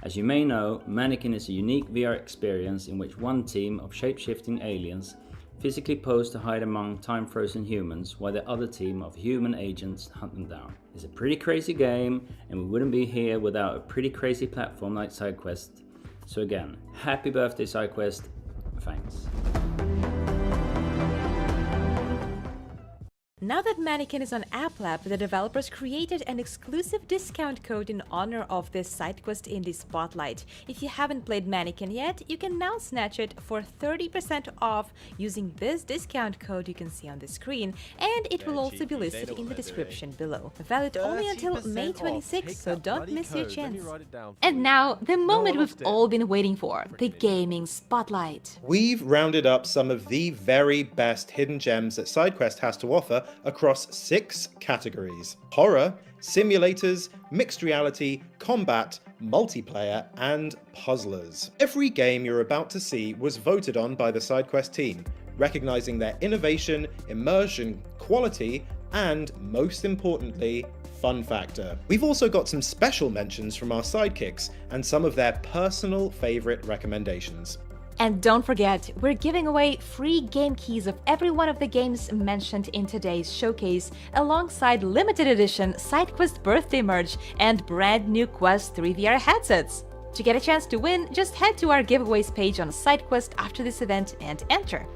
As you may know, Mannequin is a unique VR experience in which one team of shape-shifting aliens physically pose to hide among time-frozen humans while the other team of human agents hunt them down. It's a pretty crazy game, and we wouldn't be here without a pretty crazy platform like SideQuest. So again, happy birthday SideQuest, thanks. Now that Mannequin is on App Lab, the developers created an exclusive discount code in honor of this SideQuest Indie Spotlight. If you haven't played Mannequin yet, you can now snatch it for 30% off using this discount code you can see on the screen, and it will also be listed in the description below. Valid only until May 26, so don't miss your chance. And now, the moment we've all been waiting for, the gaming spotlight. We've rounded up some of the very best hidden gems that SideQuest has to offer across 6 categories: horror, simulators, mixed reality, combat, multiplayer, and puzzlers. Every game you're about to see was voted on by the SideQuest team, recognizing their innovation, immersion, quality, and most importantly, fun factor. We've also got some special mentions from our sidekicks and some of their personal favorite recommendations. And don't forget, we're giving away free game keys of every one of the games mentioned in today's showcase, alongside limited edition SideQuest birthday merch and brand new Quest 3 VR headsets. To get a chance to win, just head to our giveaways page on SideQuest after this event and enter.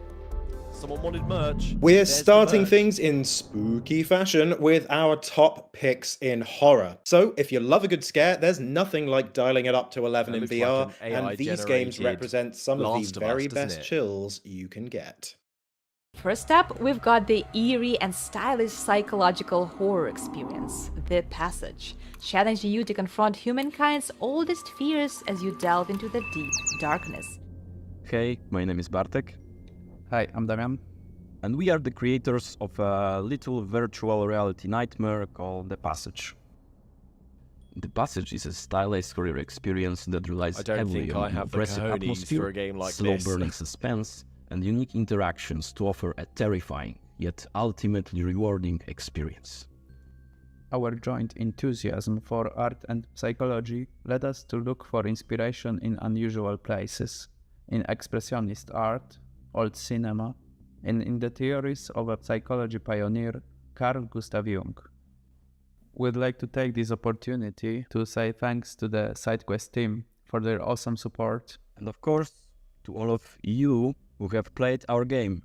Someone wanted merch. We're starting things in spooky fashion with our top picks in horror. So if you love a good scare, there's nothing like dialing it up to 11 in VR, and these games represent some of the very best chills you can get. First up, we've got the eerie and stylish psychological horror experience, The Passage, challenging you to confront humankind's oldest fears as you delve into the deep darkness. Hey, my name is Bartek. Hi, I'm Damian. And we are the creators of a little virtual reality nightmare called The Passage. The Passage is a stylized horror experience that relies heavily on impressive atmosphere, slow-burning suspense, and unique interactions to offer a terrifying, yet ultimately rewarding experience. Our joint enthusiasm for art and psychology led us to look for inspiration in unusual places, in expressionist art, old cinema, and in the theories of a psychology pioneer, Carl Gustav Jung. We'd like to take this opportunity to say thanks to the SideQuest team for their awesome support. And of course, to all of you who have played our game.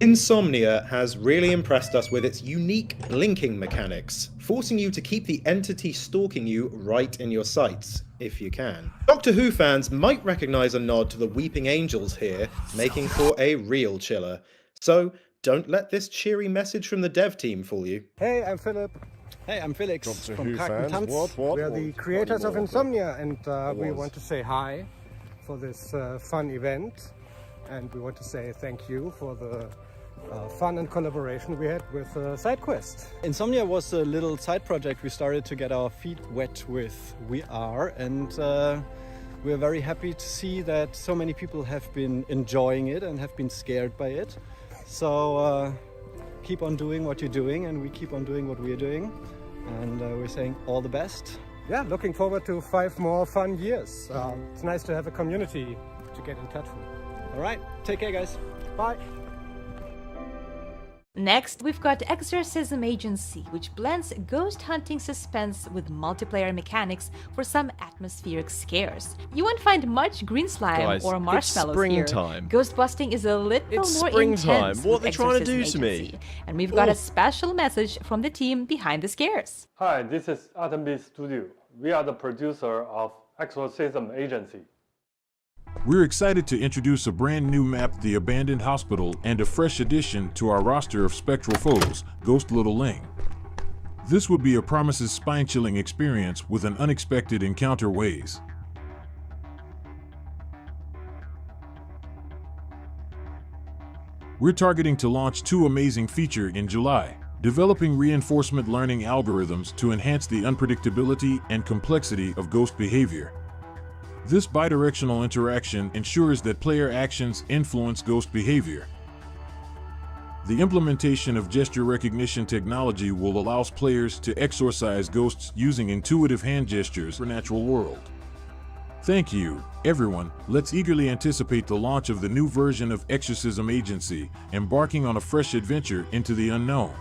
Insomnia has really impressed us with its unique blinking mechanics, forcing you to keep the entity stalking you right in your sights, if you can. Doctor Who fans might recognise a nod to the Weeping Angels here, making for a real chiller. So don't let this cheery message from the dev team fool you. Hey, I'm Philip. Hey, I'm Felix Doctor from Who Kraken fans. Tanz. We are the creators of Insomnia, and we want to say hi for this fun event. And we want to say thank you for the fun and collaboration we had with SideQuest. Insomnia was a little side project we started to get our feet wet with VR, and we're very happy to see that so many people have been enjoying it and have been scared by it. So keep on doing what you're doing, and we keep on doing what we're doing, and we're saying all the best. Yeah, looking forward to 5 more fun years. It's nice to have a community to get in touch with. All right, take care, guys. Bye. Next, we've got Exorcism Agency, which blends ghost hunting suspense with multiplayer mechanics for some atmospheric scares. You won't find much green slime or marshmallows here. Ghost busting is a little more intense. What are they trying to do to me? Agency. And we've got a special message from the team behind the scares. Hi, this is Atom Studio. We are the producer of Exorcism Agency. We're excited to introduce a brand new map, The Abandoned Hospital, and a fresh addition to our roster of spectral foes, Ghost Little Lane. This would be a promises spine-chilling experience with an unexpected encounter ways. We're targeting to launch 2 amazing features in July, developing reinforcement learning algorithms to enhance the unpredictability and complexity of ghost behavior. This bidirectional interaction ensures that player actions influence ghost behavior. The implementation of gesture recognition technology will allow players to exorcise ghosts using intuitive hand gestures in the natural world. Thank you, everyone. Let's eagerly anticipate the launch of the new version of Exorcism Agency, embarking on a fresh adventure into the unknown.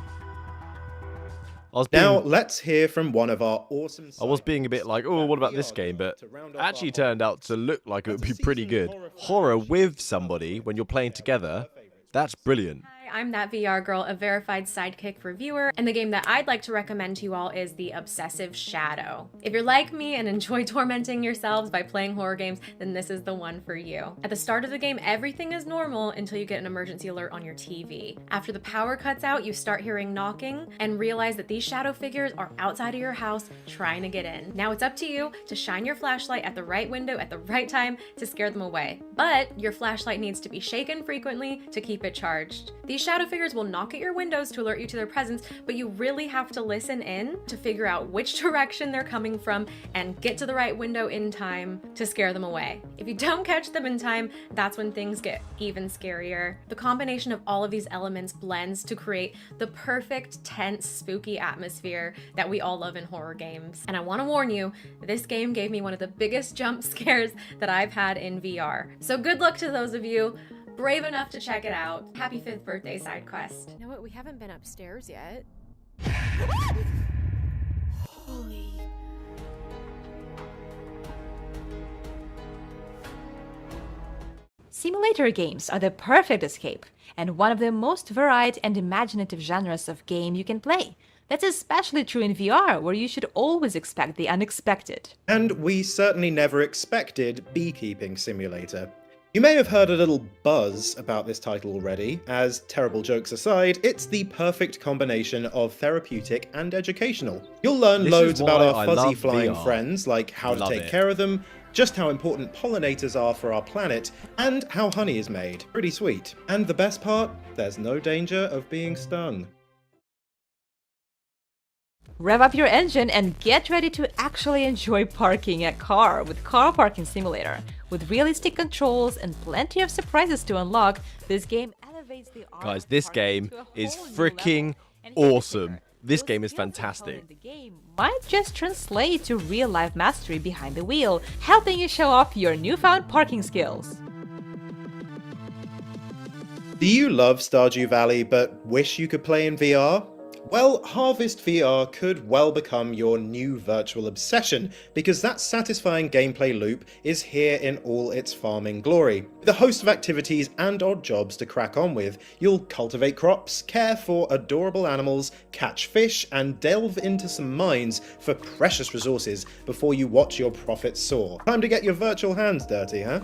Now, let's hear from one of our awesome... I was being a bit like, oh, what about this game? But actually turned out to look like it would be pretty good. Horror with somebody when you're playing together, that's brilliant. I'm That VR Girl, a verified Sidekick reviewer, and the game that I'd like to recommend to you all is The Obsessive Shadow. If you're like me and enjoy tormenting yourselves by playing horror games, then this is the one for you. At the start of the game, everything is normal until you get an emergency alert on your TV. After the power cuts out, you start hearing knocking and realize that these shadow figures are outside of your house trying to get in. Now it's up to you to shine your flashlight at the right window at the right time to scare them away. But your flashlight needs to be shaken frequently to keep it charged. These shadow figures will knock at your windows to alert you to their presence, but you really have to listen in to figure out which direction they're coming from and get to the right window in time to scare them away. If you don't catch them in time, that's when things get even scarier. The combination of all of these elements blends to create the perfect, tense, spooky atmosphere that we all love in horror games. And I want to warn you, this game gave me one of the biggest jump scares that I've had in VR. So good luck to those of you brave enough to check it out. Happy 5th birthday, SideQuest. You know what? We haven't been upstairs yet. Holy. Simulator games are the perfect escape, and one of the most varied and imaginative genres of game you can play. That's especially true in VR, where you should always expect the unexpected. And we certainly never expected Beekeeping Simulator. You may have heard a little buzz about this title already, as terrible jokes aside, it's the perfect combination of therapeutic and educational. You'll learn loads about our fuzzy flying friends, like how to take care of them, just how important pollinators are for our planet, and how honey is made. Pretty sweet. And the best part, there's no danger of being stung. Rev up your engine and get ready to actually enjoy parking a car with Car Parking Simulator. With realistic controls and plenty of surprises to unlock, this game elevates the art. Guys, this game is freaking awesome. This game is fantastic. The game might just translate to real-life mastery behind the wheel, helping you show off your newfound parking skills. Do you love Stardew Valley but wish you could play in VR? Well, Harvest VR could well become your new virtual obsession, because that satisfying gameplay loop is here in all its farming glory. With a host of activities and odd jobs to crack on with, you'll cultivate crops, care for adorable animals, catch fish, and delve into some mines for precious resources before you watch your profits soar. Time to get your virtual hands dirty, huh?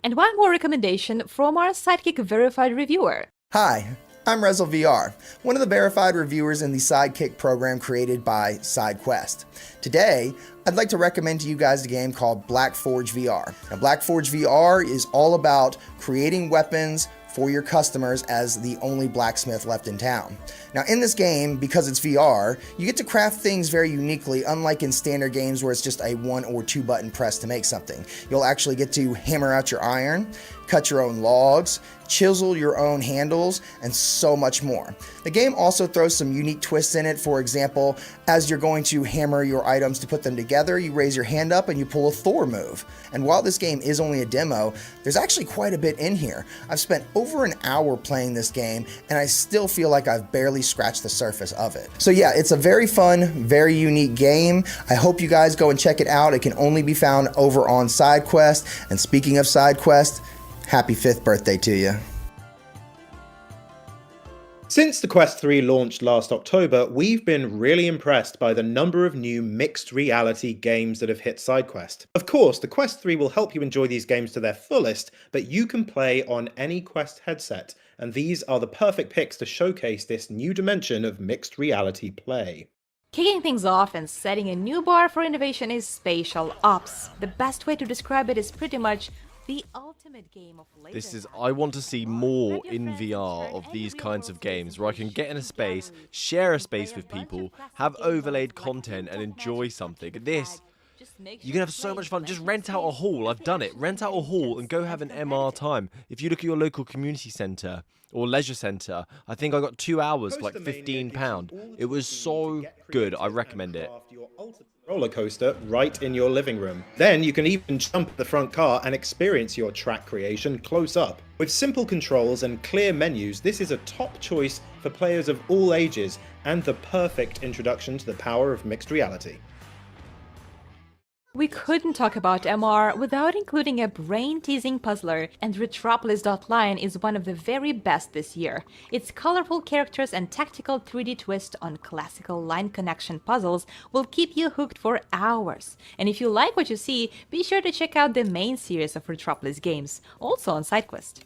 And one more recommendation from our Sidekick verified reviewer. Hi, I'm Rezel VR, one of the verified reviewers in the Sidekick program created by SideQuest. Today, I'd like to recommend to you guys a game called Black Forge VR. Now, Black Forge VR is all about creating weapons for your customers as the only blacksmith left in town. Now in this game, because it's VR, you get to craft things very uniquely, unlike in standard games where it's just a 1 or 2 button press to make something. You'll actually get to hammer out your iron, cut your own logs, chisel your own handles, and so much more. The game also throws some unique twists in it. For example, as you're going to hammer your items to put them together, you raise your hand up and you pull a Thor move. And while this game is only a demo, there's actually quite a bit in here. I've spent over an hour playing this game, and I still feel like I've barely scratched the surface of it. So yeah, it's a very fun, very unique game. I hope you guys go and check it out. It can only be found over on SideQuest. And speaking of SideQuest, happy 5th birthday to you. Since the Quest 3 launched last October, we've been really impressed by the number of new mixed reality games that have hit SideQuest. Of course, the Quest 3 will help you enjoy these games to their fullest, but you can play on any Quest headset, and these are the perfect picks to showcase this new dimension of mixed reality play. Kicking things off and setting a new bar for innovation is Spatial Ops. The best way to describe it is pretty much the ultimate game of laser. I want to see more in VR of these kinds of games where I can get in a space, share a space with people, have overlaid content and enjoy something. This, you can have so much fun. Just rent out a hall. I've done it. Rent out a hall and go have an MR time. If you look at your local community centre or leisure centre, I think I got 2 hours for like £15. It was so good. I recommend it. roller coaster right in your living room. Then you can even jump the front car and experience your track creation close up. With simple controls and clear menus, this is a top choice for players of all ages and the perfect introduction to the power of mixed reality. We couldn't talk about MR without including a brain-teasing puzzler, and Retropolis.line is one of the very best this year. Its colorful characters and tactical 3D twist on classical line connection puzzles will keep you hooked for hours. And if you like what you see, be sure to check out the main series of Retropolis games, also on SideQuest.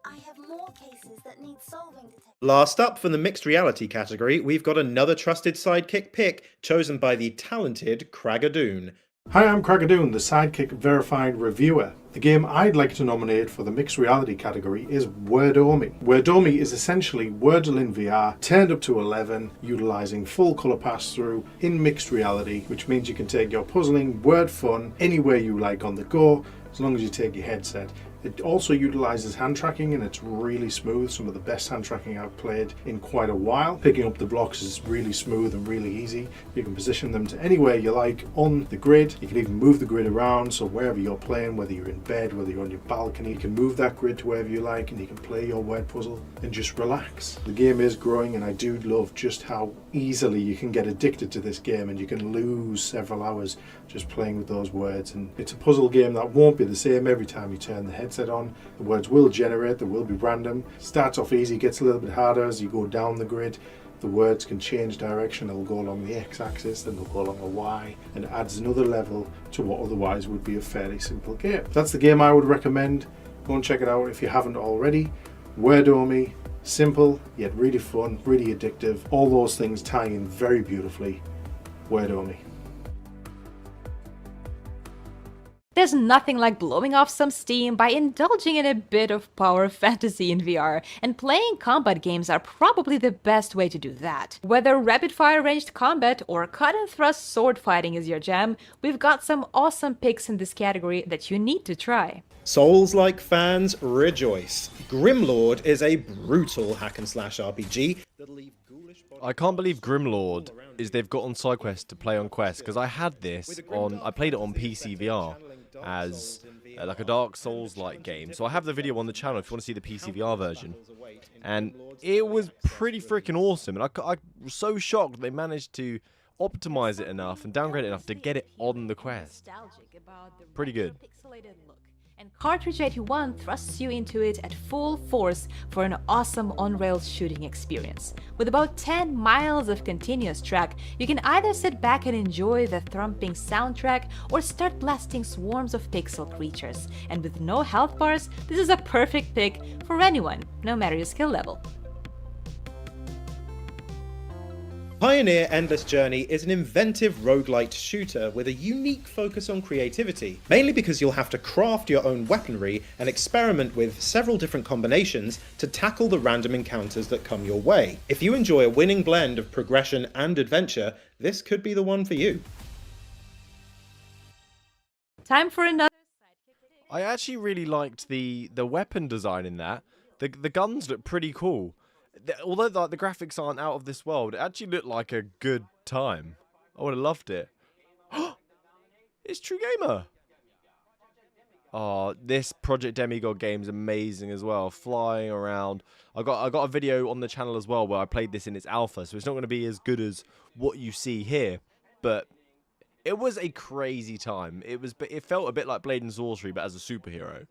I have more cases that need solving. Last up from the mixed reality category, we've got another trusted Sidekick pick chosen by the talented Cragadoon. Hi, I'm Cragadoon, the Sidekick verified reviewer. The game I'd like to nominate for the mixed reality category is Wordomi. Wordomi is essentially Wordle in VR turned up to 11, utilising full colour pass-through in mixed reality, which means you can take your puzzling word fun anywhere you like on the go, as long as you take your headset. It also utilises hand tracking and it's really smooth, some of the best hand tracking I've played in quite a while. Picking up the blocks is really smooth and really easy. You can position them to anywhere you like on the grid. You can even move the grid around, so wherever you're playing, whether you're in bed, whether you're on your balcony, you can move that grid to wherever you like and you can play your word puzzle and just relax. The game is growing and I do love just how easily you can get addicted to this game and you can lose several hours just playing with those words. And it's a puzzle game that won't be the same every time you turn the headset on. The words will generate, they will be random. Starts off easy, gets a little bit harder as you go down the grid. The words can change direction, they'll go along the x-axis, then they'll go along the y, and it adds another level to what otherwise would be a fairly simple game. That's the game I would recommend. Go and check it out if you haven't already. Wordomi, simple yet really fun, really addictive. All those things tie in very beautifully. Wordomi. There's nothing like blowing off some steam by indulging in a bit of power fantasy in VR, and playing combat games are probably the best way to do that. Whether rapid-fire ranged combat or cut-and-thrust sword fighting is your jam, we've got some awesome picks in this category that you need to try. Souls-like fans rejoice. Grimlord is a brutal hack-and-slash RPG that'll leave ghoulish bodies... I can't believe Grimlord is they've got on SideQuest to play on Quest, because I had this on... I played it on PC VR as like a Dark Souls-like game. So I have the video on the channel if you want to see the PC VR version. And it was pretty freaking awesome. And I was so shocked they managed to optimize it enough and downgrade it enough to get it on the Quest. Pretty good. And Cartridge 81 thrusts you into it at full force for an awesome on-rails shooting experience. With about 10 miles of continuous track, you can either sit back and enjoy the thumping soundtrack or start blasting swarms of pixel creatures. And with no health bars, this is a perfect pick for anyone, no matter your skill level. Pioneer Endless Journey is an inventive roguelite shooter with a unique focus on creativity, mainly because you'll have to craft your own weaponry and experiment with several different combinations to tackle the random encounters that come your way. If you enjoy a winning blend of progression and adventure, this could be the one for you. Time for another. I actually really liked the weapon design in that. The guns look pretty cool. Although the graphics aren't out of this world, it actually looked like a good time. I would have loved it. It's True Gamer. Oh, this Project Demigod game is amazing as well. Flying around. I got a video on the channel as well where I played this in its alpha, so it's not going to be as good as what you see here, but it was a crazy time. It felt a bit like Blade and Sorcery, but as a superhero.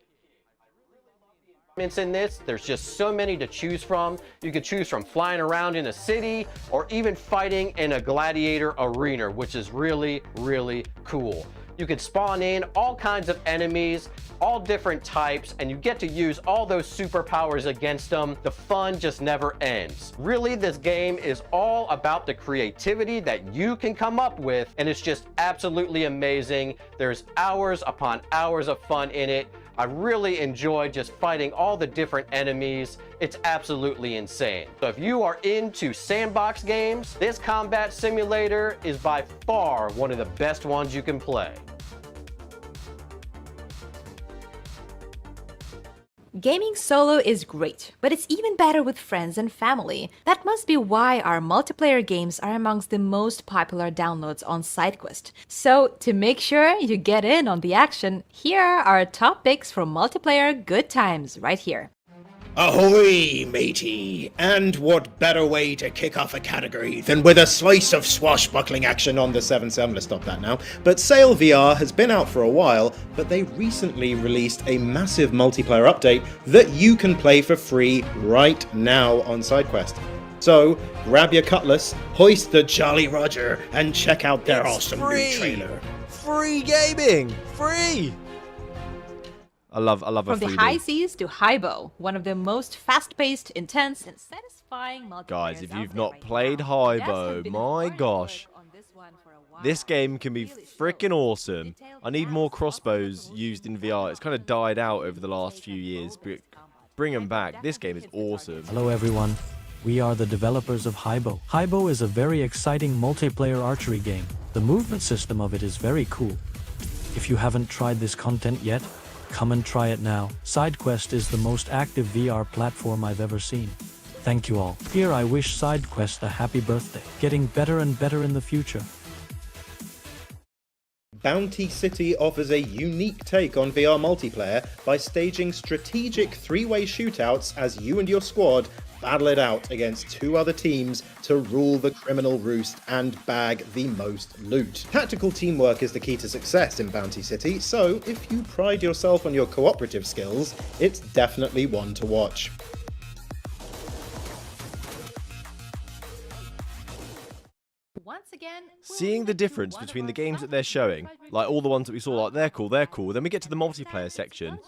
In this, there's just so many to choose from. You could choose from flying around in a city or even fighting in a gladiator arena, which is really, really cool. You could spawn in all kinds of enemies, all different types, and you get to use all those superpowers against them. The fun just never ends. Really, this game is all about the creativity that you can come up with, and it's just absolutely amazing. There's hours upon hours of fun in it. I really enjoy just fighting all the different enemies. It's absolutely insane. So if you are into sandbox games, this combat simulator is by far one of the best ones you can play. Gaming solo is great, but it's even better with friends and family. That must be why our multiplayer games are amongst the most popular downloads on SideQuest. So, to make sure you get in on the action, here are our top picks for multiplayer good times right here. Ahoy, matey! And what better way to kick off a category than with a slice of swashbuckling action on the 7th. I'm gonna stop that now. But Sail VR has been out for a while, but they recently released a massive multiplayer update that you can play for free right now on SideQuest. So, grab your cutlass, hoist the Jolly Roger, and check out their awesome new trailer. Free gaming! Free! I love a From the high seas to Hybo, one of the most fast-paced, intense, and satisfying multiplayer. Guys, if you've not played Hybo, my gosh, this game can be freaking awesome. I need more crossbows used in VR. It's kind of died out over the last few years, but bring them back. This game is awesome. Hello everyone, we are the developers of Hybo. Hybo is a very exciting multiplayer archery game. The movement system of it is very cool. If you haven't tried this content yet, come and try it now. SideQuest is the most active VR platform I've ever seen. Thank you all. Here I wish SideQuest a happy birthday, getting better and better in the future. Bounty City offers a unique take on VR multiplayer by staging strategic three-way shootouts as you and your squad battle it out against two other teams to rule the criminal roost and bag the most loot. Tactical teamwork is the key to success in Bounty City, so if you pride yourself on your cooperative skills, it's definitely one to watch. Seeing the difference between the games that they're showing, like all the ones that we saw, like they're cool, then we get to the multiplayer section.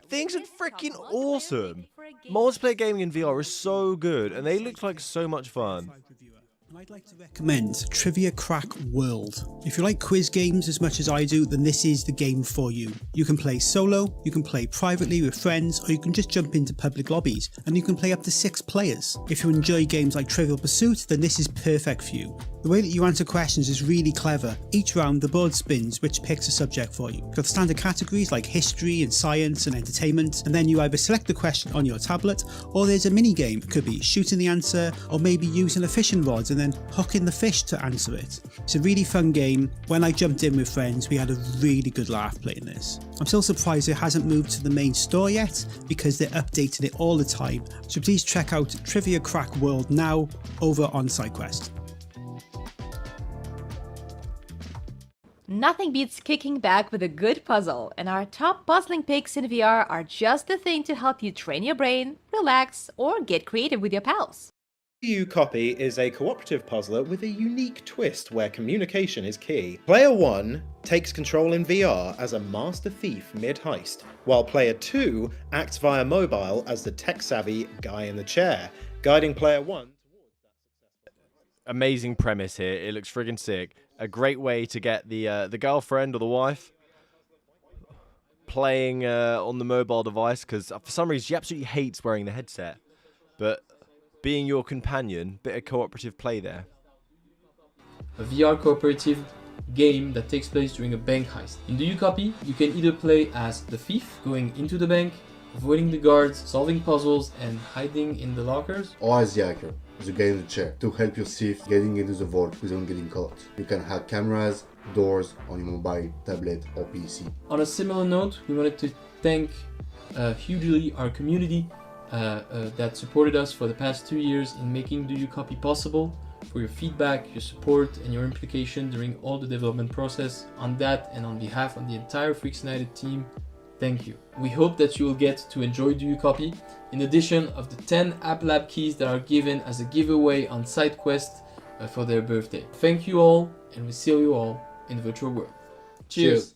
Things are freaking awesome. Multiplayer gaming in VR is so good, and they look like so much fun. I'd like to recommend Trivia Crack World. If you like quiz games as much as I do, then this is the game for you. You can play solo, you can play privately with friends, or you can just jump into public lobbies, and you can play up to 6 players. If you enjoy games like Trivial Pursuit, then this is perfect for you. The way that you answer questions is really clever. Each round the board spins which picks a subject for you. You've got standard categories like history and science and entertainment, and then you either select the question on your tablet, or there's a mini game. It could be shooting the answer, or maybe using a fishing rod and then hooking the fish to answer it. It's a really fun game. When I jumped in with friends, we had a really good laugh playing this. I'm still surprised it hasn't moved to the main store yet, because they're updating it all the time. So please check out Trivia Crack World now over on SideQuest. Nothing beats kicking back with a good puzzle, and our top puzzling picks in VR are just the thing to help you train your brain, relax, or get creative with your pals. You Copy is a cooperative puzzler with a unique twist where communication is key. Player 1 takes control in VR as a master thief mid-heist, while Player 2 acts via mobile as the tech-savvy guy in the chair, guiding Player 1 towards that successful... Amazing premise here. It looks friggin' sick. A great way to get the girlfriend or the wife playing on the mobile device, because for some reason she absolutely hates wearing the headset. But being your companion, bit of cooperative play there. A VR cooperative game that takes place during a bank heist. In the U-Copy, you can either play as the thief, going into the bank, avoiding the guards, solving puzzles, and hiding in the lockers. Or as the hacker, the guy in the chair, to help your thief getting into the vault without getting caught. You can have cameras, doors on your mobile, tablet, or PC. On a similar note, we wanted to thank hugely our community that supported us for the past 2 years in making the U-Copy possible, for your feedback, your support, and your implication during all the development process. On that, and on behalf of the entire Freaks United team, thank you. We hope that you will get to enjoy the U-Copy, in addition of the 10 App Lab keys that are given as a giveaway on SideQuest for their birthday. Thank you all, and we see you all in the virtual world. Cheers!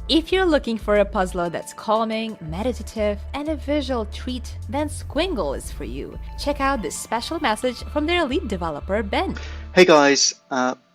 If you're looking for a puzzler that's calming, meditative, and a visual treat, then Squingle is for you. Check out this special message from their lead developer, Ben. Hey guys,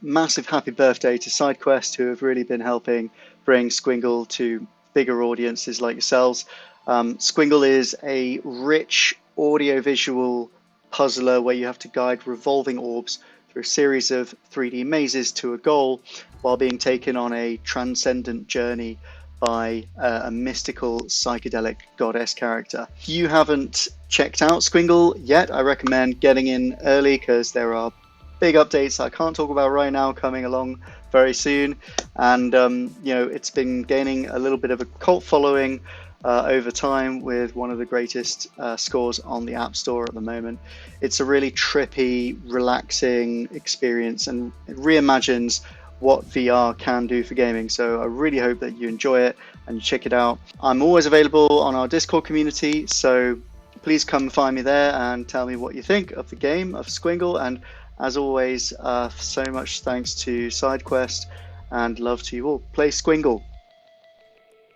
massive happy birthday to SideQuest, who have really been helping bring Squingle to bigger audiences like yourselves. Squingle is a rich audio-visual puzzler where you have to guide revolving orbs through a series of 3D mazes to a goal while being taken on a transcendent journey by a mystical psychedelic goddess character. If you haven't checked out Squingle yet, I recommend getting in early because there are big updates I can't talk about right now coming along very soon, and you know, it's been gaining a little bit of a cult following over time with one of the greatest scores on the App Store at the moment. It's a really trippy, relaxing experience, and it reimagines what VR can do for gaming. So I really hope that you enjoy it and you check it out. I'm always available on our Discord community, so please come find me there and tell me what you think of the game of Squingle. And as always, so much thanks to SideQuest, and love to you all. Play Squingle.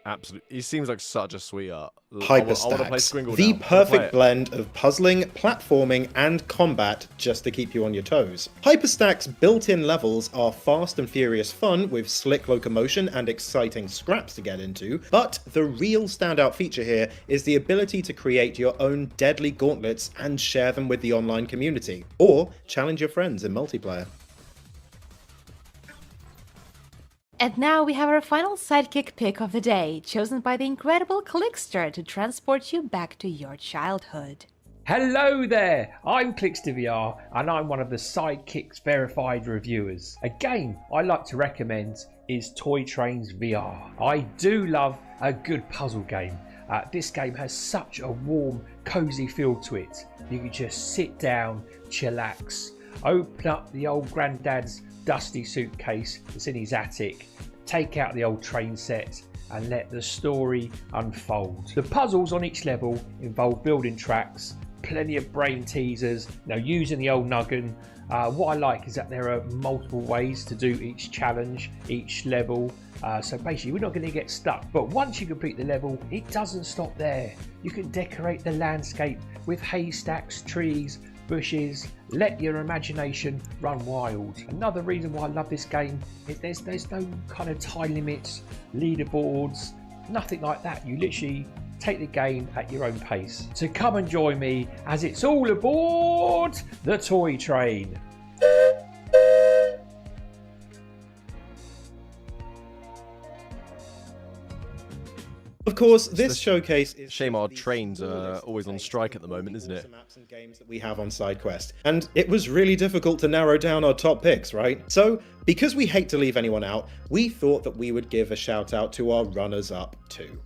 Absolutely. He seems like such a sweetheart. Hyperstacks, the perfect blend of puzzling, platforming, and combat just to keep you on your toes. Hyperstacks' built-in levels are fast and furious fun with slick locomotion and exciting scraps to get into, but the real standout feature here is the ability to create your own deadly gauntlets and share them with the online community, or challenge your friends in multiplayer. And now we have our final Sidekick pick of the day, chosen by the incredible Clickster to transport you back to your childhood. Hello there, I'm ClicksterVR and I'm one of the Sidekick's verified reviewers. A game I like to recommend is Toy Trains VR. I do love a good puzzle game. This game has such a warm, cozy feel to it. You can just sit down, chillax, open up the old granddad's dusty suitcase that's in his attic, take out the old train set and let the story unfold. The puzzles on each level involve building tracks, plenty of brain teasers, using the old noggin. What I like is that there are multiple ways to do each challenge, each level. So basically we're not going to get stuck, but once you complete the level, it doesn't stop there. You can decorate the landscape with haystacks, trees, bushes, let your imagination run wild. Another reason why I love this game is there's no kind of time limits, leaderboards, nothing like that. You literally take the game at your own pace. So come and join me as it's all aboard the toy train. Of course, this showcase is... Shame our trains are always on strike at the moment, isn't it? Maps and games that we have on SideQuest. And it was really difficult to narrow down our top picks, right? So, because we hate to leave anyone out, we thought that we would give a shout out to our runners-up too.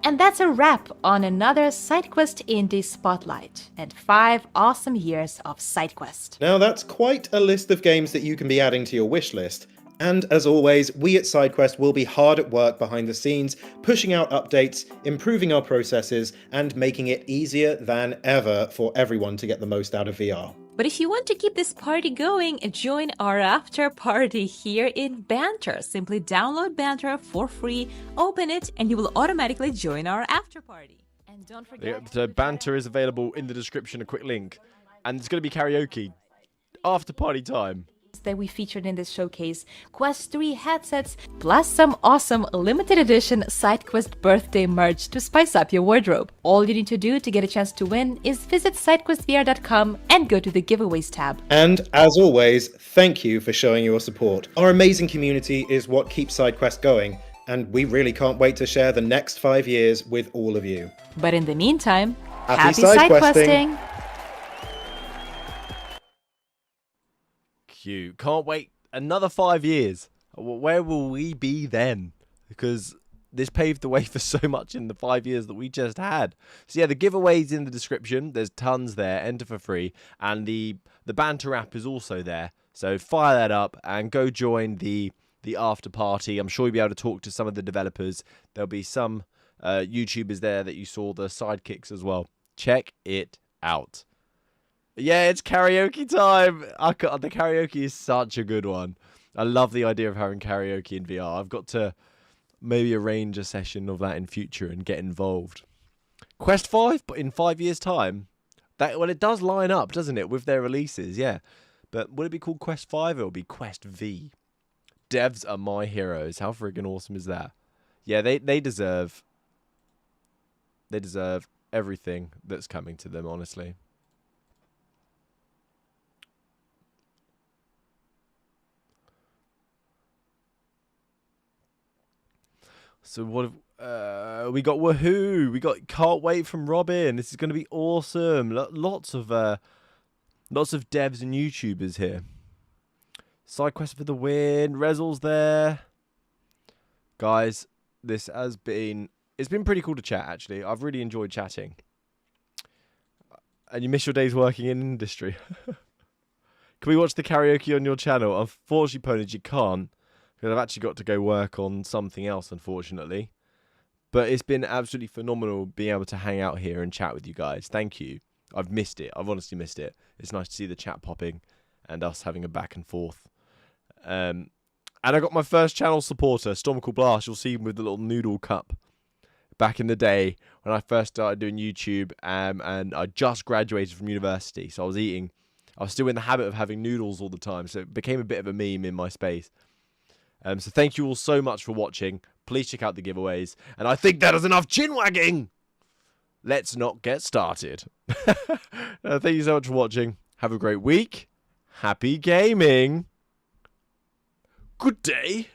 And that's a wrap on another SideQuest Indie Spotlight and 5 awesome years of SideQuest. Now that's quite a list of games that you can be adding to your wish list. And as always, we at SideQuest will be hard at work behind the scenes, pushing out updates, improving our processes, and making it easier than ever for everyone to get the most out of VR. But if you want to keep this party going, join our after party here in Banter. Simply download Banter for free, open it, and you will automatically join our after party. And don't forget... The Banter is available in the description, a quick link. And it's going to be karaoke after party time. that we featured in this showcase, Quest 3 headsets, plus some awesome limited edition SideQuest birthday merch to spice up your wardrobe. All you need to do to get a chance to win is visit SideQuestVR.com and go to the giveaways tab. And as always, thank you for showing your support. Our amazing community is what keeps SideQuest going, and we really can't wait to share the next 5 years with all of you. But in the meantime, happy SideQuesting! Cute. Can't wait another 5 years. Where will we be then? Because this paved the way for so much in the 5 years that we just had. So yeah, the giveaway's in the description. There's tons there. Enter for free. And the banter app is also there. So fire that up and go join the after party. I'm sure you'll be able to talk to some of the developers. There'll be some YouTubers there that you saw, the sidekicks as well. Check it out. Yeah, it's karaoke time. The karaoke is such a good one. I love the idea of having karaoke in VR. I've got to maybe arrange a session of that in future and get involved. Quest 5, but in 5 years' time. Well, it does line up, doesn't it, with their releases, yeah. But would it be called Quest 5? It would be Quest V. Devs are my heroes. How friggin' awesome is that? Yeah, they deserve everything that's coming to them, honestly. So what have we got? Woohoo! We got can't wait from Robin. This is going to be awesome. Lots of devs and YouTubers here. SideQuest for the win. Rezel's there. Guys, it's been pretty cool to chat, actually. I've really enjoyed chatting. And you miss your days working in industry. Can we watch the karaoke on your channel? Unfortunately, Ponies, you can't. Because I've actually got to go work on something else, unfortunately. But it's been absolutely phenomenal being able to hang out here and chat with you guys. Thank you. I've missed it. I've honestly missed it. It's nice to see the chat popping and us having a back and forth. And I got my first channel supporter, Stormical Blast. You'll see him with the little noodle cup. Back in the day when I first started doing YouTube, and I just graduated from university. So I was still in the habit of having noodles all the time. So it became a bit of a meme in my space. So thank you all so much for watching. Please check out the giveaways. And I think that is enough chin-wagging. Let's not get started. Thank you so much for watching. Have a great week. Happy gaming. Good day.